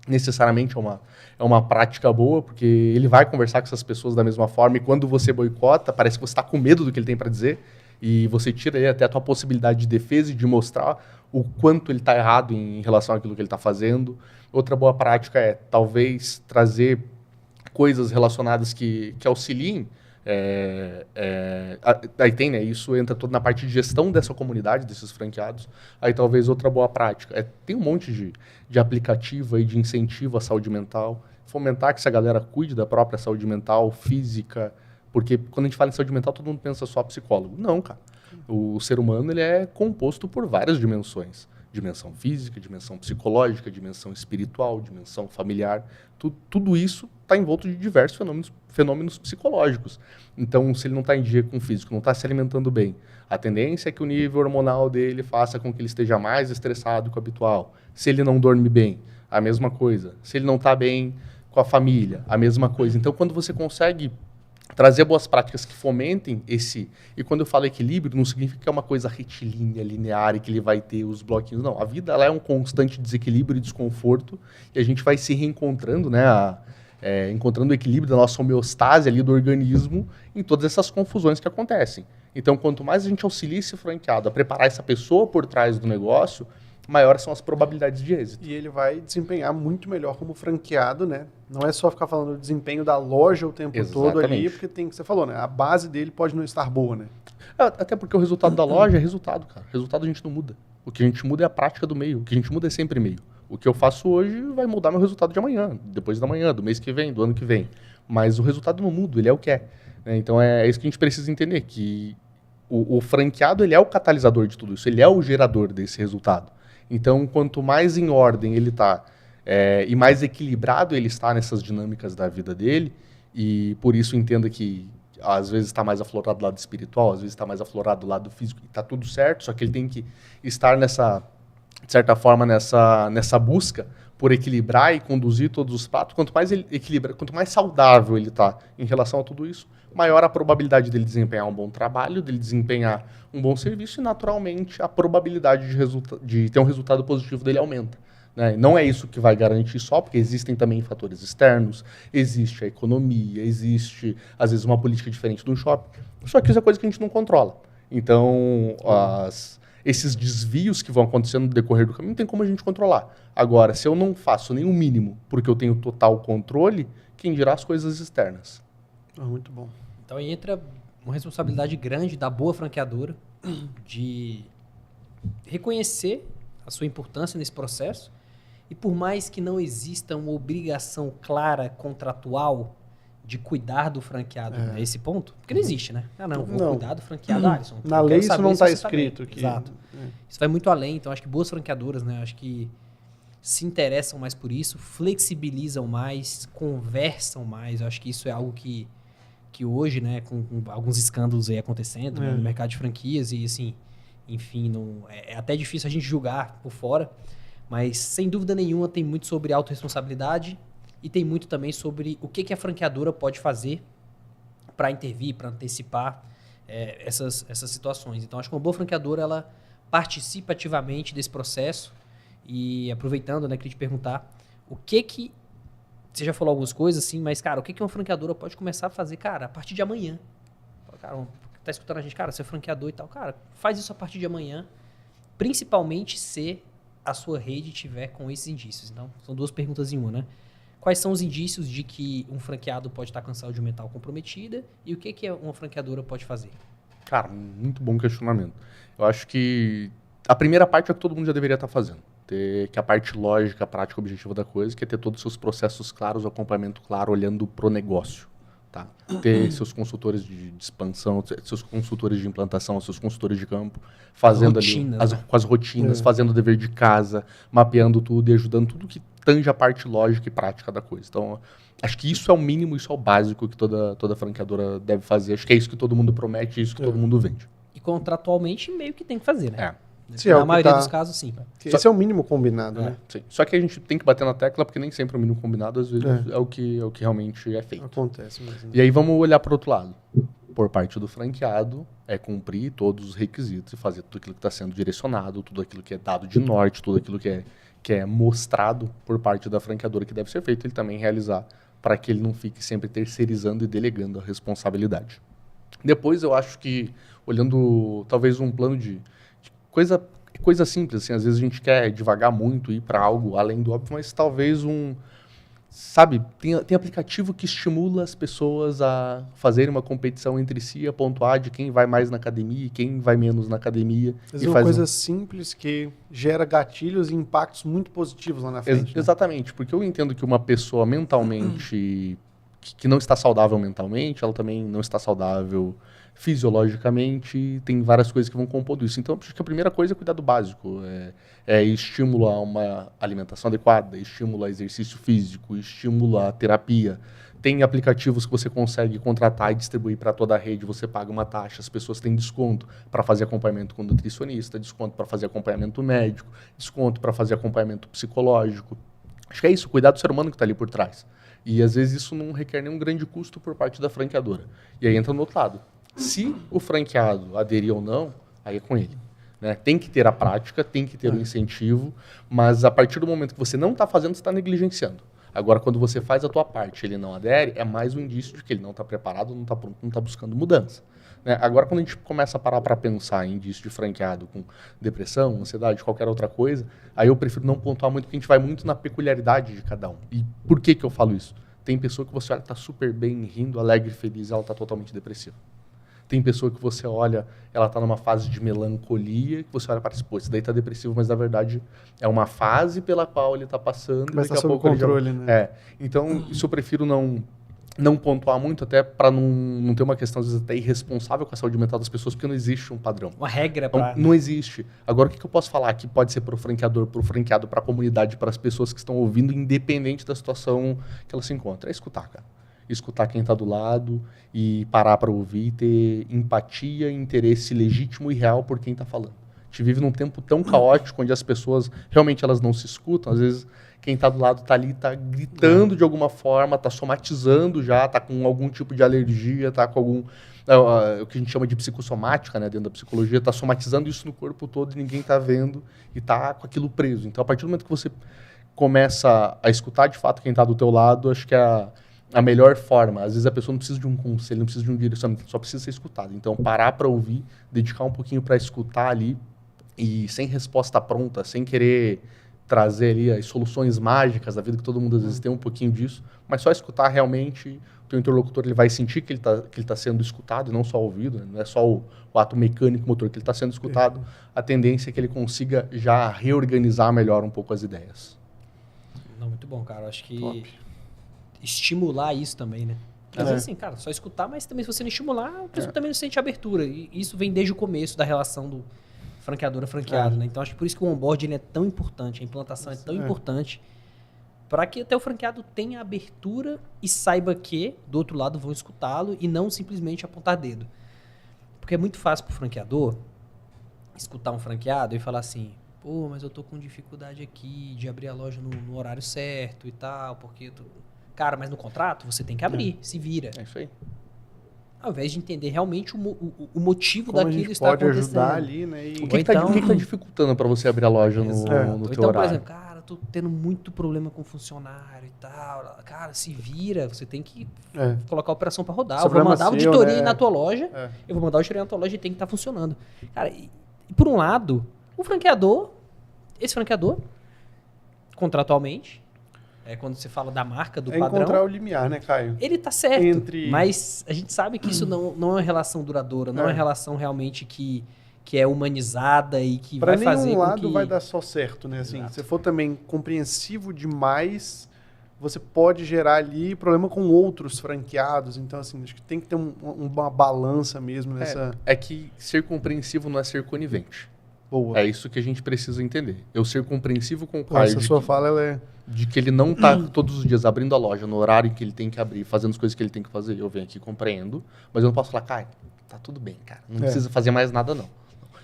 necessariamente é uma prática boa, porque ele vai conversar com essas pessoas da mesma forma, e quando você boicota, parece que você está com medo do que ele tem para dizer, e você tira aí até a tua possibilidade de defesa e de mostrar o quanto ele está errado em relação àquilo que ele está fazendo. Outra boa prática é, talvez, trazer coisas relacionadas que auxiliem. Aí tem, né? Isso entra todo na parte de gestão dessa comunidade, desses franqueados. Aí talvez outra boa prática. Tem um monte de aplicativo aí de incentivo à saúde mental. Fomentar que essa galera cuide da própria saúde mental, física. Porque quando a gente fala em saúde mental, todo mundo pensa só psicólogo. Não, cara. O ser humano, ele é composto por várias dimensões. Dimensão física, dimensão psicológica, dimensão espiritual, dimensão familiar. Tudo isso está envolto de diversos fenômenos psicológicos. Então, se ele não está em dia com o físico, não está se alimentando bem, a tendência é que o nível hormonal dele faça com que ele esteja mais estressado que o habitual. Se ele não dorme bem, a mesma coisa. Se ele não está bem com a família, a mesma coisa. Então, quando você consegue trazer boas práticas que fomentem esse... E quando eu falo equilíbrio, não significa que é uma coisa retilínea, linear, e que ele vai ter os bloquinhos. Não, a vida ela é um constante desequilíbrio e desconforto, e a gente vai se reencontrando, né? Encontrando o equilíbrio da nossa homeostase ali do organismo em todas essas confusões que acontecem. Então, quanto mais a gente auxilia esse franqueado a preparar essa pessoa por trás do negócio, maiores são as probabilidades de êxito. E ele vai desempenhar muito melhor como franqueado, né? Não é só ficar falando do desempenho da loja o tempo todo ali, porque tem que você falou, né? A base dele pode não estar boa, né? Até porque o resultado da loja é resultado, cara. O resultado a gente não muda. O que a gente muda é a prática do meio. O que a gente muda é sempre meio. O que eu faço hoje vai mudar meu resultado de amanhã, depois da manhã, do mês que vem, do ano que vem. Mas o resultado não muda, ele é o que é. Então é isso que a gente precisa entender, que O franqueado, ele é o catalisador de tudo isso, ele é o gerador desse resultado. Então, quanto mais em ordem ele está e mais equilibrado ele está nessas dinâmicas da vida dele, e por isso entenda que às vezes está mais aflorado do lado espiritual, às vezes está mais aflorado do lado físico, e está tudo certo, só que ele tem que estar nessa, de certa forma, nessa busca por equilibrar e conduzir todos os pratos. Quanto mais ele equilibra, quanto mais saudável ele está em relação a tudo isso, maior a probabilidade dele desempenhar um bom trabalho, dele desempenhar um bom serviço e, naturalmente, a probabilidade de ter um resultado positivo dele aumenta. Né? Não é isso que vai garantir só, porque existem também fatores externos, existe a economia, existe, às vezes, uma política diferente de um shopping. Só que isso é coisa que a gente não controla. Então, esses desvios que vão acontecendo no decorrer do caminho, não tem como a gente controlar. Agora, se eu não faço nem o mínimo porque eu tenho total controle, quem dirá as coisas externas? Muito bom. Então aí entra uma responsabilidade grande da boa franqueadora de reconhecer a sua importância nesse processo e por mais que não exista uma obrigação clara contratual de cuidar do franqueado a esse ponto, porque não existe, né? Vou cuidar do franqueado Alisson. Na lei isso não está escrito. Exato. Isso vai muito além, então acho que boas franqueadoras, né? Acho que se interessam mais por isso, flexibilizam mais, conversam mais. Eu acho que isso é algo que hoje, né, com alguns escândalos aí acontecendo né, no mercado de franquias e assim, enfim, é até difícil a gente julgar por fora, mas sem dúvida nenhuma tem muito sobre autorresponsabilidade e tem muito também sobre o que a franqueadora pode fazer para intervir, para antecipar essas situações. Então, acho que uma boa franqueadora, ela participa ativamente desse processo e aproveitando, né, queria te perguntar o que você já falou algumas coisas, assim, mas, cara, o que uma franqueadora pode começar a fazer, cara, a partir de amanhã? Cara, tá escutando a gente, cara, você é franqueador e tal, cara, faz isso a partir de amanhã, principalmente se a sua rede tiver com esses indícios. Então, são duas perguntas em uma, né? Quais são os indícios de que um franqueado pode estar com a saúde mental comprometida e o que uma franqueadora pode fazer? Cara, muito bom questionamento. Eu acho que a primeira parte é o que todo mundo já deveria estar fazendo. Que a parte lógica, prática, objetiva da coisa, que é ter todos os seus processos claros, o acompanhamento claro, olhando para o negócio. Tá? Ter seus consultores de expansão, seus consultores de implantação, seus consultores de campo, fazendo rotinas, com as rotinas, fazendo o dever de casa, mapeando tudo e ajudando tudo que tange a parte lógica e prática da coisa. Então, acho que isso é o mínimo, isso é o básico que toda franqueadora deve fazer. Acho que é isso que todo mundo promete, é isso que todo mundo vende. E contratualmente meio que tem que fazer, né? Sim, na maioria dos casos, sim. Esse é o mínimo combinado, né? Sim. Só que a gente tem que bater na tecla, porque nem sempre o mínimo combinado, às vezes, é o que realmente é feito. Acontece mesmo. E aí vamos olhar para o outro lado. Por parte do franqueado, é cumprir todos os requisitos e fazer tudo aquilo que está sendo direcionado, tudo aquilo que é dado de norte, tudo aquilo que é mostrado por parte da franqueadora que deve ser feito, ele também realizar, para que ele não fique sempre terceirizando e delegando a responsabilidade. Depois, eu acho que, olhando talvez um plano de coisa simples, assim, às vezes a gente quer devagar muito, ir para algo além do óbvio, mas talvez tem aplicativo que estimula as pessoas a fazerem uma competição entre si, a pontuar de quem vai mais na academia e quem vai menos na academia. É uma coisa simples que gera gatilhos e impactos muito positivos lá na frente. Exatamente, porque eu entendo que uma pessoa mentalmente, que não está saudável mentalmente, ela também não está saudável fisiologicamente, tem várias coisas que vão compor isso. Então, acho que a primeira coisa é cuidar do básico. Estímulo a uma alimentação adequada, estímulo a exercício físico, estímulo a terapia. Tem aplicativos que você consegue contratar e distribuir para toda a rede, você paga uma taxa, as pessoas têm desconto para fazer acompanhamento com nutricionista, desconto para fazer acompanhamento médico, desconto para fazer acompanhamento psicológico. Acho que é isso, cuidar do ser humano que está ali por trás. E, às vezes, isso não requer nenhum grande custo por parte da franqueadora. E aí entra no outro lado. Se o franqueado aderir ou não, aí é com ele. Né? Tem que ter a prática, tem que ter o incentivo, mas a partir do momento que você não está fazendo, você está negligenciando. Agora, quando você faz a tua parte e ele não adere, é mais um indício de que ele não está preparado, não está pronto, não está buscando mudança. Né? Agora, quando a gente começa a parar para pensar em indício de franqueado com depressão, ansiedade, qualquer outra coisa, aí eu prefiro não pontuar muito, porque a gente vai muito na peculiaridade de cada um. E por que eu falo isso? Tem pessoa que você olha, está super bem, rindo, alegre, feliz, ela está totalmente depressiva. Tem pessoa que você olha, ela está numa fase de melancolia, que você olha e parece, pô, isso daí está depressivo, mas na verdade é uma fase pela qual ele está passando. Mas está sob controle, né? Então, isso eu prefiro não não pontuar muito, até para não ter uma questão, às vezes, até irresponsável com a saúde mental das pessoas, porque não existe um padrão. Uma regra para... Não existe. Agora, o que eu posso falar que pode ser para o franqueador, para o franqueado, para a comunidade, para as pessoas que estão ouvindo, independente da situação que ela se encontra? É escutar, cara. Escutar quem está do lado e parar para ouvir, ter empatia, interesse legítimo e real por quem está falando. A gente vive num tempo tão caótico, onde as pessoas, realmente, elas não se escutam. Às vezes, quem está do lado está ali, está gritando de alguma forma, está somatizando já, está com algum tipo de alergia, está com algum... o que a gente chama de psicossomática, né, dentro da psicologia, está somatizando isso no corpo todo e ninguém está vendo e está com aquilo preso. Então, a partir do momento que você começa a escutar de fato quem está do teu lado, acho que é a melhor forma. Às vezes a pessoa não precisa de um conselho, não precisa de um direcionamento, só precisa ser escutada. Então, parar para ouvir, dedicar um pouquinho para escutar ali e sem resposta pronta, sem querer trazer ali as soluções mágicas da vida, que todo mundo às vezes tem um pouquinho disso, mas só escutar realmente, o teu interlocutor ele vai sentir que ele tá sendo escutado, e não só ouvido, né? Não é só o ato mecânico motor, que ele está sendo escutado, a tendência é que ele consiga já reorganizar melhor um pouco as ideias. Não, muito bom, cara. Eu acho que Top. estimular isso também, né? Às vezes, assim, cara, só escutar, mas também se você não estimular, a pessoa também não sente abertura. E isso vem desde o começo da relação do franqueador a franqueado, né? Então, acho que por isso que o onboard ele é tão importante, a implantação é tão importante, para que até o franqueado tenha abertura e saiba que, do outro lado, vão escutá-lo e não simplesmente apontar dedo. Porque é muito fácil pro franqueador escutar um franqueado e falar assim, pô, mas eu tô com dificuldade aqui de abrir a loja no horário certo e tal, porque eu tô... Cara, mas no contrato você tem que abrir, se vira. É isso aí. Ao invés de entender realmente o motivo Como daquilo a gente estar pode acontecendo. ajudar ali, né? E... O que está dificultando para você abrir a loja no teu Ou então, por horário? exemplo, cara, tô tendo muito problema com funcionário e tal. Cara, se vira, você tem que colocar a operação para rodar. Eu vou mandar auditoria aí na tua loja, eu vou mandar auditoria na tua loja e tem que estar funcionando. Cara, e por um lado, o franqueador, esse franqueador, contratualmente, quando você fala da marca, do padrão... encontrar o limiar, né, Caio? Ele tá certo, mas a gente sabe que isso não é uma relação duradoura, não é uma relação realmente que é humanizada e que vai fazer com que... Para nenhum lado vai dar só certo, né? Assim, se for também compreensivo demais, você pode gerar ali problema com outros franqueados. Então, assim, acho que tem que ter uma balança mesmo nessa... É que ser compreensivo não é ser conivente. Boa. É isso que a gente precisa entender. Eu ser compreensivo com o Caio... Essa sua fala, ela é... De que ele não tá todos os dias abrindo a loja no horário em que ele tem que abrir, fazendo as coisas que ele tem que fazer. Eu venho aqui, compreendo, mas eu não posso falar, Caio, tá tudo bem, cara. Não precisa fazer mais nada, não.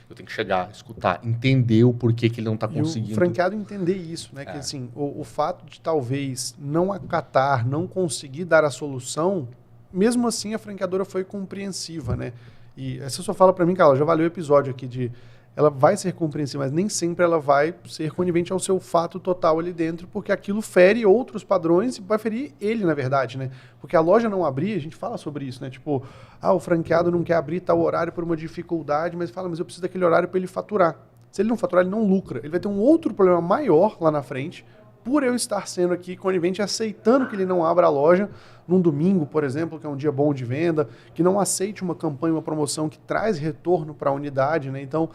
Eu tenho que chegar, escutar, entender o porquê que ele não tá conseguindo. E o franqueado entender isso, né? Que assim, o fato de talvez não acatar, não conseguir dar a solução, mesmo assim a franqueadora foi compreensiva, né? E essa só fala para mim, cara, já valeu o episódio aqui de... Ela vai ser compreensiva, mas nem sempre ela vai ser conivente ao seu fato total ali dentro, porque aquilo fere outros padrões e vai ferir ele, na verdade, né? Porque a loja não abrir, a gente fala sobre isso, né? Tipo, o franqueado não quer abrir tal horário por uma dificuldade, mas fala, mas eu preciso daquele horário para ele faturar. Se ele não faturar, ele não lucra. Ele vai ter um outro problema maior lá na frente, por eu estar sendo aqui conivente, aceitando que ele não abra a loja num domingo, por exemplo, que é um dia bom de venda, que não aceite uma campanha, uma promoção que traz retorno para a unidade, né? Então...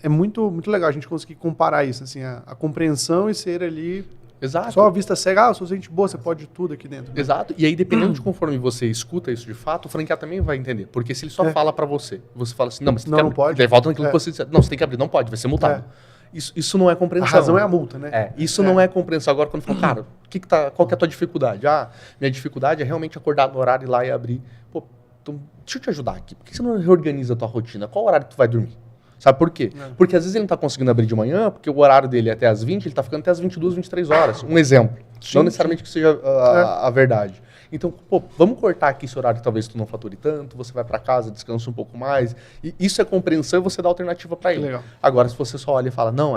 É muito, muito legal a gente conseguir comparar isso, assim, a compreensão e ser ali... Exato. Só a vista cega, sou gente boa, você pode tudo aqui dentro. Né? Exato. E aí, dependendo de conforme você escuta isso de fato, o franqueado também vai entender. Porque se ele só fala pra você fala assim, não, mas não pode. Daí volta naquilo que você disse, não, você tem que abrir, não pode, vai ser multado. Isso não é compreensão. A razão é a multa, né? Isso não é compreensão. Agora, quando fala, cara, qual que é a tua dificuldade? Minha dificuldade é realmente acordar no horário, ir lá e abrir. Pô, então, deixa eu te ajudar aqui. Por que você não reorganiza a tua rotina? Qual horário que tu vai dormir? Sabe por quê? Porque às vezes ele não está conseguindo abrir de manhã, porque o horário dele é até às 20, ele está ficando até às 22, 23 horas. Um exemplo. Não necessariamente que seja a verdade. Então, pô, vamos cortar aqui esse horário que talvez tu não fature tanto, você vai para casa, descansa um pouco mais. E isso é compreensão e você dá alternativa para ele. Legal. Agora, se você só olha e fala, não,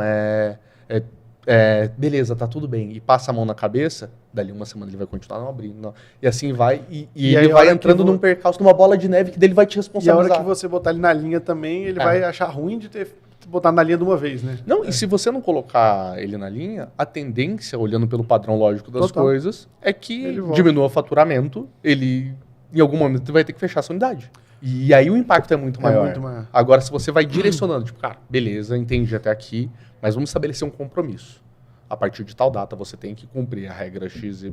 beleza, tá tudo bem, e passa a mão na cabeça, dali uma semana ele vai continuar não abrindo. Não. E assim vai, e ele vai entrando num percalço, numa bola de neve que dele vai te responsabilizar. E a hora que você botar ele na linha também, ele vai achar ruim de ter botado na linha de uma vez, né? Não, e se você não colocar ele na linha, a tendência, olhando pelo padrão lógico das coisas, é que diminua o faturamento, ele, em algum momento, vai ter que fechar a sua unidade. E aí o impacto é muito maior. Agora, se você vai direcionando, tipo, cara, beleza, entendi até aqui, mas vamos estabelecer um compromisso. a partir de tal data você tem que cumprir a regra XYZ,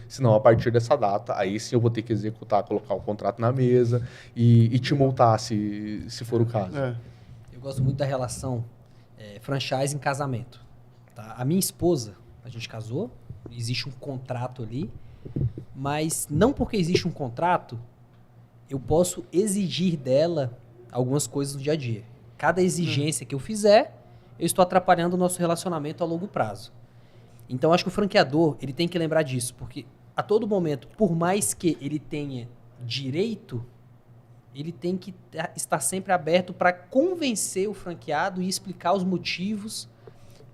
senão a partir dessa data, aí sim eu vou ter que executar, colocar o contrato na mesa e te multar, se for o caso. Eu gosto muito da relação franchise em casamento. Tá? A minha esposa, a gente casou, existe um contrato ali, mas não porque existe um contrato, eu posso exigir dela algumas coisas no dia a dia. Cada exigência que eu fizer, eu estou atrapalhando o nosso relacionamento a longo prazo. Então, acho que o franqueador, ele tem que lembrar disso, porque a todo momento, por mais que ele tenha direito, ele tem que estar sempre aberto para convencer o franqueado e explicar os motivos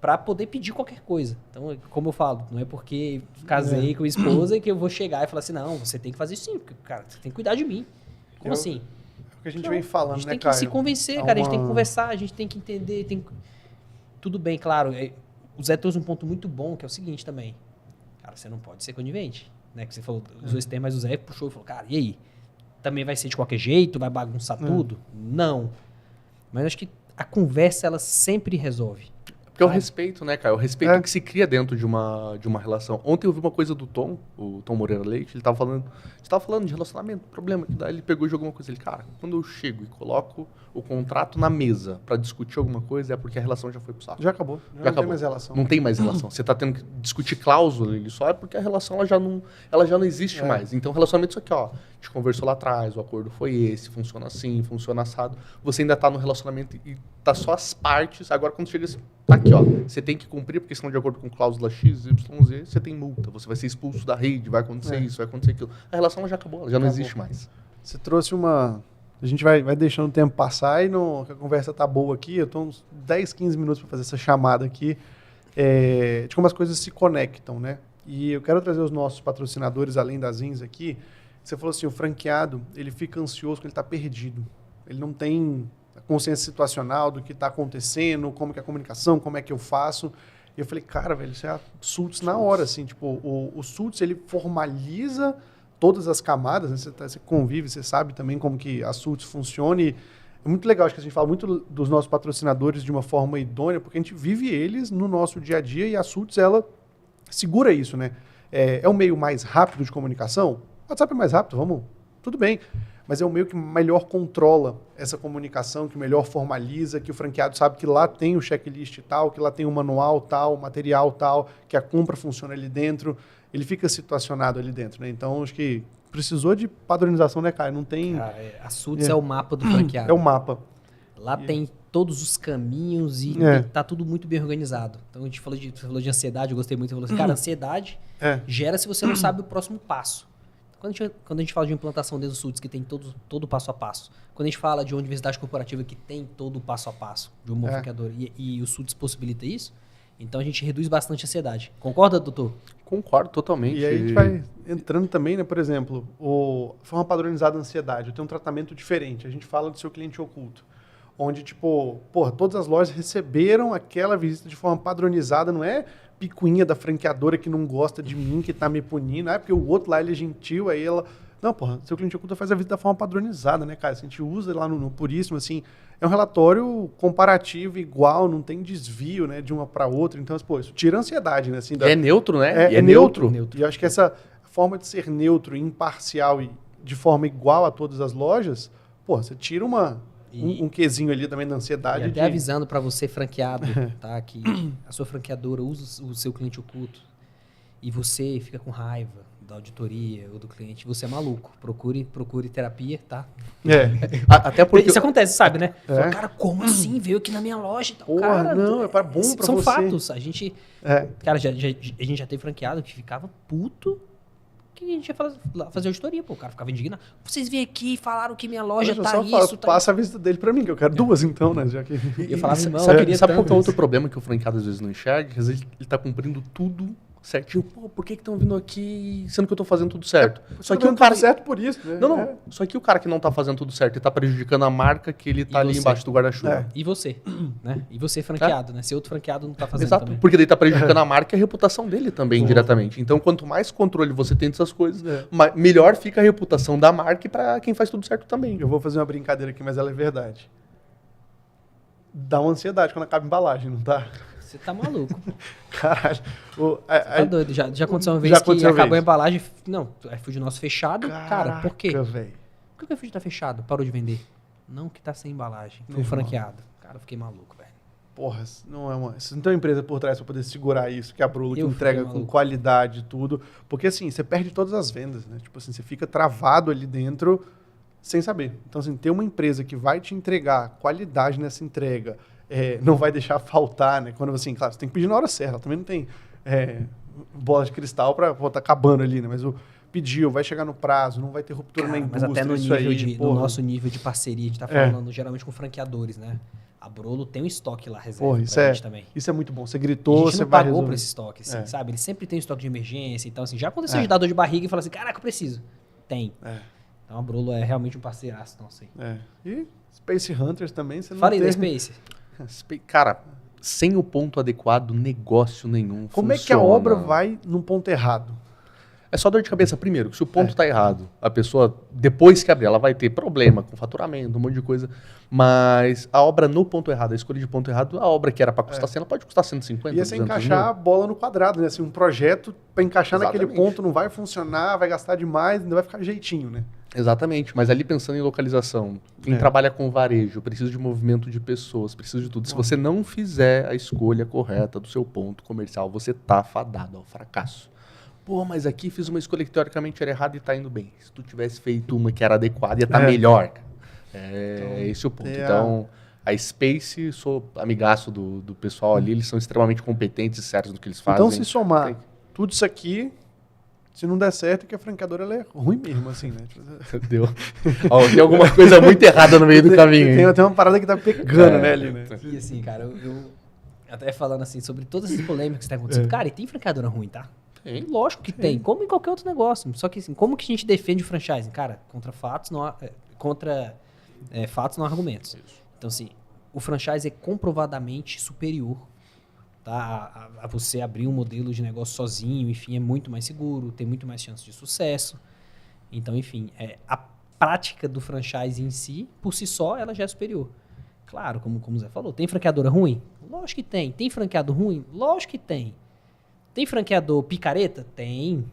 para poder pedir qualquer coisa. Então, como eu falo, não é porque casei com a esposa que eu vou chegar e falar assim, não, você tem que fazer isso sim, porque, cara, você tem que cuidar de mim. Como assim? É o que a gente vem falando, né, Caio? A gente tem que se convencer, cara, a gente tem que conversar, a gente tem que entender, Tudo bem, claro, o Zé trouxe um ponto muito bom, que é o seguinte também. Cara, você não pode ser conivente, né? Que você falou, usou esse termo, mas o Zé puxou e falou, cara, e aí? Também vai ser de qualquer jeito? Vai bagunçar tudo? Não. Mas eu acho que a conversa, ela sempre resolve. Porque é o respeito, né, cara? O respeito que se cria dentro de uma relação. Ontem eu vi uma coisa do Tom, o Tom Moreira Leite, ele tava falando de relacionamento, problema. Daí ele pegou e jogou uma coisa. Ele, cara, quando eu chego e coloco o contrato na mesa pra discutir alguma coisa, é porque a relação já foi pro saco. Já acabou. Já não tem mais relação. Não tem mais relação. Você tá tendo que discutir cláusula, ele só é porque a relação ela já não existe mais. Então o relacionamento é isso aqui, ó. A gente conversou lá atrás, o acordo foi esse, funciona assim, funciona assado. Você ainda tá no relacionamento e tá só as partes. Agora quando chega assim, tá aqui, ó. Você tem que cumprir, porque senão de acordo com cláusula X, Y, Z, você tem multa. Você vai ser expulso da rede, vai acontecer isso, vai acontecer aquilo. A relação ela já acabou, ela já não existe mais. Você trouxe uma... A gente vai deixando o tempo passar e a conversa tá boa aqui. Eu tô uns 10, 15 minutos para fazer essa chamada aqui de como as coisas se conectam, né? E eu quero trazer os nossos patrocinadores, além das Zins aqui. Você falou assim, o franqueado, ele fica ansioso quando ele está perdido. Ele não tem a consciência situacional do que está acontecendo, como que é a comunicação, como é que eu faço. E eu falei, cara, velho, isso é a Sultz na hora, assim. Tipo, o Sultz, ele formaliza todas as camadas, né? Você convive, você sabe também como que a Sultz funciona. E é muito legal, acho que a gente fala muito dos nossos patrocinadores de uma forma idônea, porque a gente vive eles no nosso dia a dia e a Sultz, ela segura isso, né? É um meio mais rápido de comunicação? O WhatsApp é mais rápido, tudo bem. Mas é o meio que melhor controla essa comunicação, que melhor formaliza, que o franqueado sabe que lá tem o checklist tal, que lá tem o manual tal, o material tal, que a compra funciona ali dentro. Ele fica situacionado ali dentro, né? Então, acho que precisou de padronização, né, Caio? Não tem... Cara, a Sultz é o mapa do franqueado. É o mapa. Lá tem todos os caminhos e tá tudo muito bem organizado. Então, você falou de ansiedade, eu gostei muito. Você falou assim, cara, ansiedade gera se você não sabe o próximo passo. Quando a gente fala de implantação dentro do Sultz, que tem todo o passo a passo. Quando a gente fala de uma universidade corporativa que tem todo o passo a passo de uma franqueadora e o Sultz possibilita isso, então a gente reduz bastante a ansiedade. Concorda, doutor? Concordo totalmente. E aí a gente vai entrando também, né? Por exemplo, forma padronizada da ansiedade. Eu tenho um tratamento diferente. A gente fala do seu cliente oculto. Onde, tipo, todas as lojas receberam aquela visita de forma padronizada, não é picuinha da franqueadora que não gosta de mim, que tá me punindo, porque o outro lá ele é gentil, aí ela... Não, seu cliente oculto faz a visita da forma padronizada, né, cara? A gente usa lá no Puríssimo, assim, é um relatório comparativo igual, não tem desvio, né, de uma para outra, então, isso tira a ansiedade, né? Assim, é neutro, né? É neutro. E eu acho que essa forma de ser neutro, imparcial e de forma igual a todas as lojas, você tira um quesinho ali também da ansiedade. E até avisando para você, franqueado, tá? Que a sua franqueadora usa o seu cliente oculto e você fica com raiva da auditoria ou do cliente, você é maluco. Procure terapia, tá? Até porque... Isso acontece, sabe, né? Fala, cara, como assim? Veio aqui na minha loja e tal. Cara, não, é bom pra você. São fatos. A gente... Cara, a gente já teve franqueado que ficava puto que a gente ia fazer auditoria, o cara ficava indignado. Vocês vêm aqui e falaram que minha loja tá isso, tá... Passa a visita dele pra mim, que eu quero duas então, né? Já que... Eu falava, sabe qual que é outro problema que o franqueado às vezes não enxerga? Que às vezes ele tá cumprindo tudo certinho. Por que estão vindo aqui sendo que eu tô fazendo tudo certo? Só que o cara... certo por isso, né? Não. Só que o cara que não tá fazendo tudo certo e tá prejudicando a marca que ele tá ali embaixo do guarda-chuva. E você, né? E você franqueado, né? Se outro franqueado não tá fazendo também. Porque daí tá prejudicando a marca e a reputação dele também, diretamente. Então, quanto mais controle você tem dessas coisas, melhor fica a reputação da marca e pra quem faz tudo certo também. Eu vou fazer uma brincadeira aqui, mas ela é verdade. Dá uma ansiedade quando acaba a embalagem, não tá? Você tá maluco. Caralho. Tá doido. Já aconteceu uma vez Já que aconteceu uma acabou a vez. embalagem. Não, o iFood nosso fechado. Cara, por quê? velho. Por que o iFood tá fechado? Parou de vender? Não, que tá sem embalagem. Foi um Meu franqueado. Cara, eu fiquei maluco, velho. Porra, você não tem uma empresa por trás pra poder segurar isso, que a Brula, que Eu entrega fiquei com maluco. qualidade e tudo. Porque assim, você perde todas as vendas, né? Tipo assim, você fica travado ali dentro sem saber. Então, assim, ter uma empresa que vai te entregar qualidade nessa entrega, não vai deixar faltar, né? Quando assim, claro, você tem que pedir na hora certa. Também não tem bola de cristal pra tá acabando ali, né? Mas pediu, vai chegar no prazo, não vai ter ruptura na Cara, mas indústria. até no, isso nível aí, no porra. nosso nível de parceria, a gente tá falando geralmente com franqueadores, né? A Brolo tem um estoque lá reserva Porra, pra isso gente também. isso é muito bom. Você E a gritou, gente você não vai pagou resolver. por esse estoque, assim, É. sabe? Ele sempre tem um estoque de emergência. Então, assim, já aconteceu É. de dar dor de barriga e falar assim, caraca, eu preciso. Tem. É. Então a Brolo é realmente um parceiraço nosso aí. E Space Hunters também, você não Falei tem... da Space. Cara, sem o ponto adequado, negócio nenhum Como é que a funciona. obra vai num ponto errado? É só dor de cabeça. Primeiro, se o ponto tá errado, a pessoa, depois que abrir, ela vai ter problema com faturamento, um monte de coisa. Mas a obra no ponto errado, a escolha de ponto errado, a obra que era para custar 100, ela pode custar 150, Ia ser 200 encaixar mil. a bola no quadrado, né? Assim, um projeto para encaixar naquele Exatamente. ponto não vai funcionar, vai gastar demais, ainda vai ficar jeitinho, né? Exatamente, mas ali pensando em localização, quem trabalha com varejo, precisa de movimento de pessoas, precisa de tudo. Se você não fizer a escolha correta do seu ponto comercial, você tá fadado ao fracasso. Pô, mas aqui fiz uma escolha que teoricamente era errada e tá indo bem. Se tu tivesse feito uma que era adequada, ia estar melhor. Cara. É esse o ponto. Então, a Space, sou amigaço do pessoal ali, eles são extremamente competentes e certos no que eles fazem. Então, se somar tudo isso aqui, se não der certo, é que a franqueadora ela é ruim mesmo, assim, né? Deu. Ó, tem alguma coisa muito errada no meio do caminho. Tem uma parada que tá pegando, né, ali, né? E assim, cara, eu até falando assim sobre todas essas polêmicas que estão acontecendo. Cara, e tem franqueadora ruim, tá? Tem. Lógico que tem, como em qualquer outro negócio. Só que assim, como que a gente defende o franchising? Cara, contra fatos não há, fatos não há argumentos. Então assim, o franchise é comprovadamente superior, tá, a você abrir um modelo de negócio sozinho, enfim, é muito mais seguro, tem muito mais chance de sucesso. Então, enfim, a prática do franchise em si, por si só, ela já é superior. Claro, como o Zé falou, tem franqueadora ruim? Lógico que tem. Tem franqueado ruim? Lógico que tem. Tem franqueador picareta? Tem.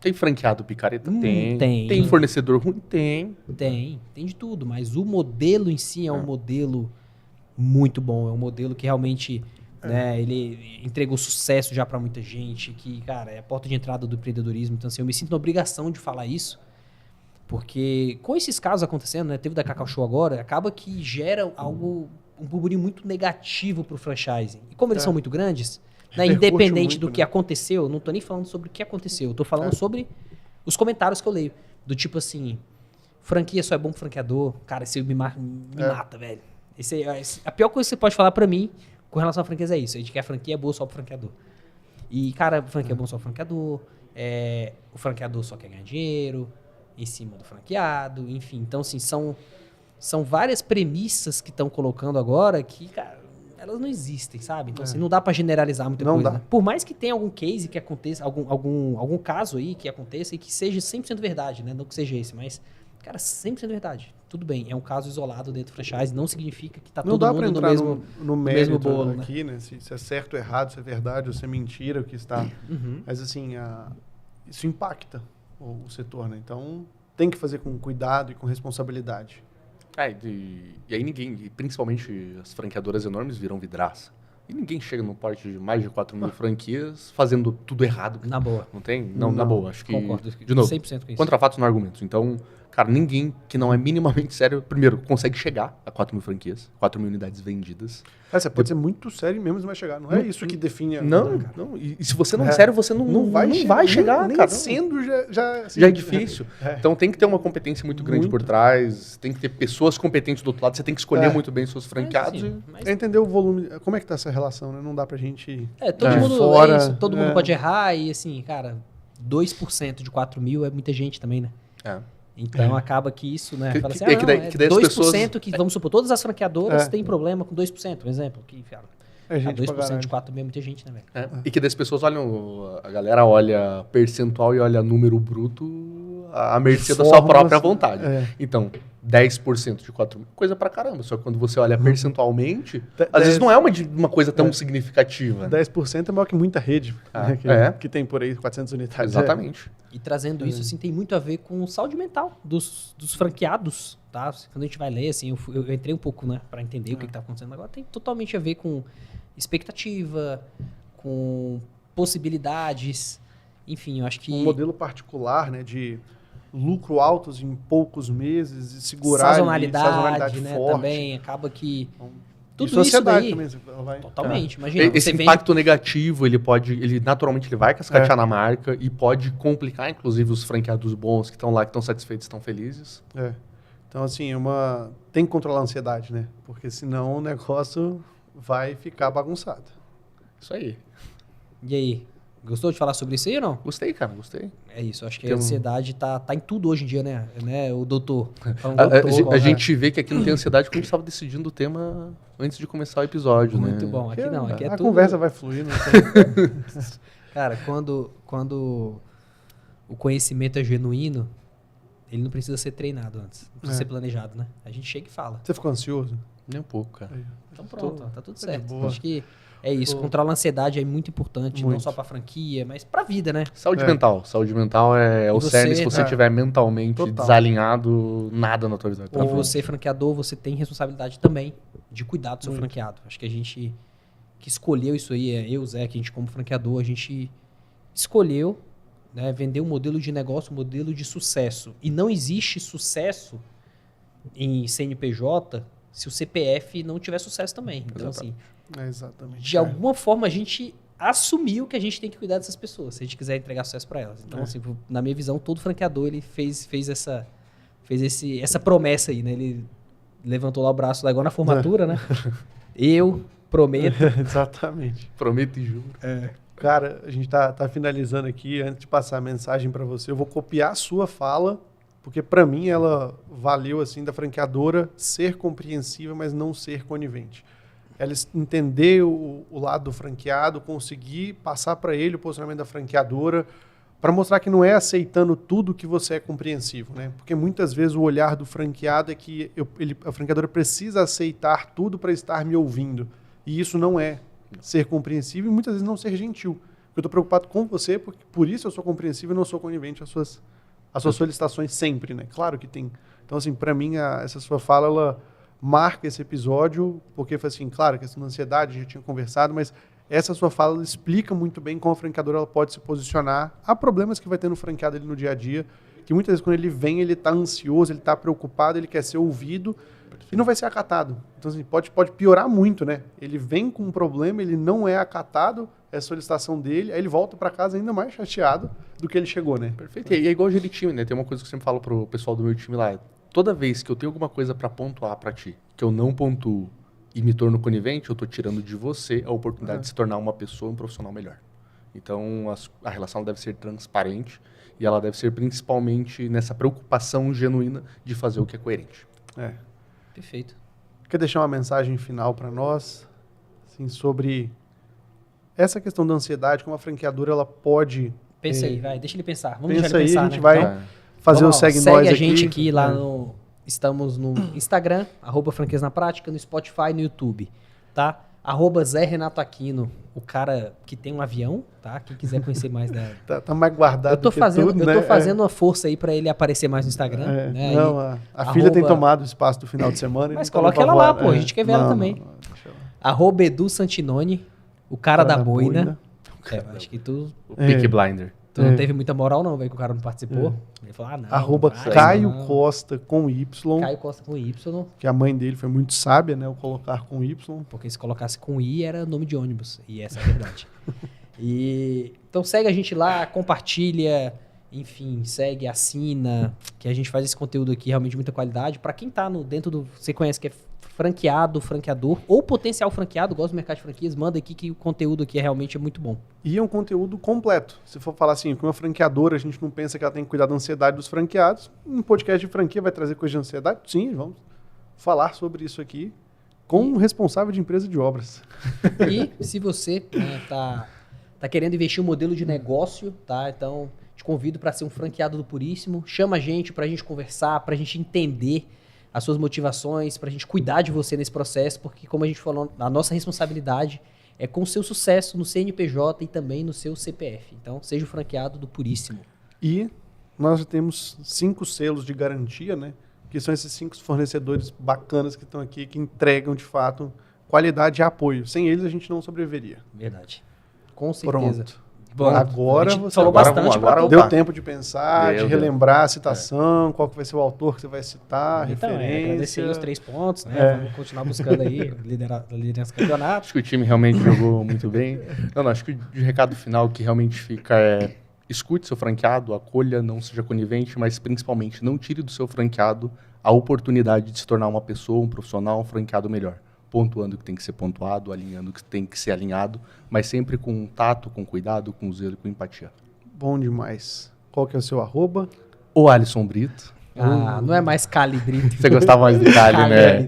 Tem franqueado picareta? Tem. Tem fornecedor ruim? Tem. Tem de tudo, mas o modelo em si é um modelo muito bom, é um modelo que realmente, né, ele entregou sucesso já para muita gente, que, cara, é a porta de entrada do empreendedorismo. Então, assim, eu me sinto na obrigação de falar isso, porque com esses casos acontecendo, né, teve o da Cacau Show agora, acaba que gera um burburinho muito negativo pro franchising. E como eles são muito grandes, né, independente do que aconteceu, não tô nem falando sobre o que aconteceu, eu tô falando sobre os comentários que eu leio, do tipo assim, franquia só é bom pro franqueador, cara, isso me mata, velho. A pior coisa que você pode falar pra mim com relação a franquias é isso, de que a franquia é boa só pro franqueador. E, cara, a franquia é bom só pro franqueador, o franqueador só quer ganhar dinheiro em cima do franqueado, enfim. Então, assim, são várias premissas que estão colocando agora que, cara, elas não existem, sabe? Então, assim, não dá pra generalizar muita coisa. Dá. Né? Por mais que tenha algum case que aconteça, algum caso aí que aconteça e que seja 100% verdade, né? Não que seja esse, mas, cara, 100% verdade. Tudo bem, é um caso isolado dentro do franchise, não significa que tá Não todo dá pra mundo entrar mesmo no mérito bolo, aqui, né? Se é certo ou errado, se é verdade ou se é mentira o que está. Mas, assim, isso impacta o setor, né? Então, tem que fazer com cuidado e com responsabilidade. E aí ninguém, e principalmente as franqueadoras enormes, viram vidraça. E ninguém chega no porte de mais de 4 mil franquias fazendo tudo errado. Na boa. Não tem? Não, na boa. Acho que, Concordo. de novo, 100% com isso. contra fatos não há argumentos. Então, cara, ninguém que não é minimamente sério, primeiro, consegue chegar a 4 mil franquias, 4 mil unidades vendidas. Você pode ser muito sério mesmo, não vai chegar. Não é isso que define a... Não. E se você não é sério, você não vai chegar, nem cara. sendo já É difícil. Então tem que ter uma competência muito grande por trás, tem que ter pessoas competentes do outro lado, você tem que escolher muito bem seus franqueados. É entender o volume, como é que tá essa relação, né? Não dá pra gente... Todo mundo fora, todo mundo pode errar e, assim, cara, 2% de 4 mil é muita gente também, né? Então acaba que isso, né? Fala assim, que daí as 2% pessoas... que, vamos supor, todas as franqueadoras têm problema com 2%, por exemplo. Que, cara, gente 2% de 4 mil é muita gente, né, velho? E que das pessoas olham, a galera olha percentual e olha número bruto, à mercê da Forma sua própria você- vontade. Então, 10% de 4 mil, coisa pra caramba. Só que quando você olha percentualmente, às vezes não é uma coisa tão significativa. Né? 10% é maior que muita rede né, que tem por aí 400 unidades. Exatamente. E trazendo isso, assim, tem muito a ver com saúde mental dos franqueados, tá? Quando a gente vai ler, assim, eu entrei um pouco, né, pra entender o que tá acontecendo agora, tem totalmente a ver com expectativa, com possibilidades, enfim, eu acho que... Um modelo particular, né, de lucro altos em poucos meses e segurar sazonalidade, né, forte. também, acaba que... E Tudo isso sociedade daí, também. Ela vai, totalmente, imagina. Esse você impacto negativo, naturalmente ele vai cascatear na marca e pode complicar, inclusive, os franqueados bons que estão lá, que estão satisfeitos, estão felizes. Então, assim, tem que controlar a ansiedade, né? Porque senão o negócio vai ficar bagunçado. Isso aí. E aí, gostou de falar sobre isso aí ou não? Gostei, cara, gostei. É isso, acho que a ansiedade tá em tudo hoje em dia, né? O doutor. A gente vê que aqui não tem ansiedade porque a gente estava decidindo o tema antes de começar o episódio, Muito né? bom. Aqui não, aqui é a tudo... conversa vai fluir, não tem... Cara, quando o conhecimento é genuíno, ele não precisa ser treinado antes. Não precisa ser planejado, né? A gente chega e fala. Você ficou ansioso? Nem um pouco, cara. Então pronto, tá tudo de certo. boa. Acho que é isso. Controlar a ansiedade é muito importante, não só pra franquia, mas pra vida, né? Saúde mental. Saúde mental é o cerne. Se você estiver mentalmente desalinhado, nada na tua vida. E você, franqueador, você tem responsabilidade também de cuidar do seu franqueado. Acho que a gente que escolheu isso aí, eu, Zé, que a gente como franqueador, a gente escolheu, né, vender um modelo de negócio, um modelo de sucesso. E não existe sucesso em CNPJ se o CPF não tiver sucesso também. Então, assim, exatamente. de alguma forma a gente assumiu que a gente tem que cuidar dessas pessoas, se a gente quiser entregar sucesso para elas. Então, assim, na minha visão, todo franqueador ele fez essa promessa aí, né? Ele levantou lá o braço lá igual na formatura, né? Eu prometo. Exatamente. Prometo e juro. Cara, a gente tá finalizando aqui. Antes de passar a mensagem para você, eu vou copiar a sua fala, porque para mim ela valeu assim da franqueadora ser compreensiva, mas não ser conivente. Ela entender o lado do franqueado, conseguir passar para ele o posicionamento da franqueadora, para mostrar que não é aceitando tudo que você é compreensivo, né? Porque muitas vezes o olhar do franqueado é que a franqueadora precisa aceitar tudo para estar me ouvindo. E isso não é ser compreensivo e muitas vezes não ser gentil. Eu estou preocupado com você, porque por isso eu sou compreensivo e não sou conivente às suas solicitações sempre, né? Claro que tem. Então, assim, para mim, essa sua fala, ela marca esse episódio, porque foi assim, claro, a questão da ansiedade, a gente já tinha conversado, mas essa sua fala ela explica muito bem como a franqueadora ela pode se posicionar. Há problemas que vai ter no franqueado ali no dia a dia, que muitas vezes quando ele vem, ele está ansioso, ele está preocupado, ele quer ser ouvido e não vai ser acatado. Então, assim, pode piorar muito, né? Ele vem com um problema, ele não é acatado, é a solicitação dele, aí ele volta para casa ainda mais chateado do que ele chegou, né? Perfeito. E é igual o time, né? Tem uma coisa que eu sempre falo pro pessoal do meu time lá. Toda vez que eu tenho alguma coisa para pontuar para ti, que eu não pontuo e me torno conivente, eu tô tirando de você a oportunidade de se tornar uma pessoa, um profissional melhor. Então, a relação deve ser transparente e ela deve ser principalmente nessa preocupação genuína de fazer o que é coerente. Perfeito. Quer deixar uma mensagem final para nós, assim, sobre essa questão da ansiedade, como a franqueadora ela pode... Pensa aí, vai, deixa ele pensar. Vamos Pensa deixar ele pensar, aí, a gente né? vai Então, fazer o vamos lá, segue nós aqui. Segue a gente aqui lá no... Estamos no Instagram, @franqueza na prática, no Spotify, no YouTube, tá? @Zé Renato Aquino, o cara que tem um avião, tá? Quem quiser conhecer mais da... Tá mais guardado Eu tô do que fazendo, tudo, eu né? tô fazendo uma força aí pra ele aparecer mais no Instagram. Né? Não, a filha tem tomado o espaço do final de semana. Mas coloca ela lá, pô. A gente quer ver ela também. @Edu Santinoni, o cara da boina. Acho que tu... O Peaky Blinder. Tu não teve muita moral não, velho, que o cara não participou. Ele falou, não. Caio Costa com Y. Caio Costa com Y. Que a mãe dele foi muito sábia, né? O colocar com Y. Porque se colocasse com I era nome de ônibus. E essa é a verdade. Então segue a gente lá, compartilha, enfim, segue, assina, que a gente faz esse conteúdo aqui realmente de muita qualidade. Pra quem tá dentro do... Você conhece que é franqueado, franqueador ou potencial franqueado, gosta do mercado de franquias, manda aqui que o conteúdo aqui realmente é muito bom. E é um conteúdo completo. Se for falar assim, com uma franqueadora, a gente não pensa que ela tem que cuidar da ansiedade dos franqueados. Um podcast de franquia vai trazer coisa de ansiedade? Sim, vamos falar sobre isso aqui com um responsável de empresa de obras. E se você tá querendo investir um modelo de negócio, tá? Então, te convido para ser um franqueado do Puríssimo. Chama a gente pra gente conversar, pra gente entender as suas motivações, pra gente cuidar de você nesse processo, porque, como a gente falou, a nossa responsabilidade é com o seu sucesso no CNPJ e também no seu CPF. Então, seja o franqueado do Puríssimo. E nós já temos 5 selos de garantia, né? Que são esses 5 fornecedores bacanas que estão aqui, que entregam, de fato, qualidade e apoio. Sem eles, a gente não sobreviveria. Verdade. Com certeza. Pronto. Bom, Agora a gente você falou agora bastante. vamos- agora pra- deu tempo de pensar, Deu. de relembrar a citação, qual que vai ser o autor que você vai citar, Então, referência. agradecer aí os 3 pontos, né? É. Vamos continuar buscando aí liderança do campeonato. Acho que o time realmente jogou muito bem. Não, acho que o recado final que realmente fica é: escute seu franqueado, acolha, não seja conivente, mas principalmente não tire do seu franqueado a oportunidade de se tornar uma pessoa, um profissional, um franqueado melhor. Pontuando o que tem que ser pontuado, alinhando o que tem que ser alinhado, mas sempre com tato, com cuidado, com zelo e com empatia. Bom demais. Qual que é o seu arroba? O Alisson Brito. Ah, não é mais Calibrito. Você gostava mais do Cali, né?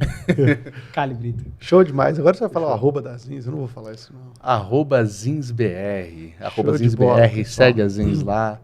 Calibrito. Show demais. Agora você vai falar o arroba das Zins, eu não vou falar isso não. @ZinsBR. Show de bola, @ZinsBR, pessoal. segue a Zins lá.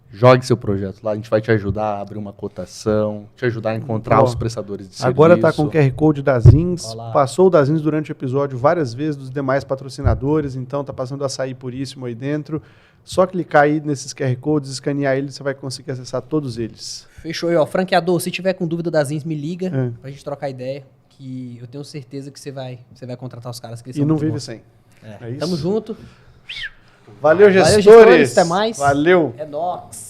Jogue seu projeto lá, a gente vai te ajudar a abrir uma cotação, te ajudar a encontrar Boa. os prestadores de serviço. Agora tá com o QR Code da Zins, Olá. passou o da Zins durante o episódio várias vezes dos demais patrocinadores, então tá passando Açaí Puríssimo aí dentro. Só clicar aí nesses QR Codes, escanear eles, você vai conseguir acessar todos eles. Fechou aí, ó. Franqueador, se tiver com dúvida das Zins, me liga É. pra gente trocar ideia, que eu tenho certeza que você vai contratar os caras que eles E são não muito vive bons. sem. É. É isso. Tamo junto. Valeu, gestores. Valeu, gestores. Até mais. Valeu. É nóis.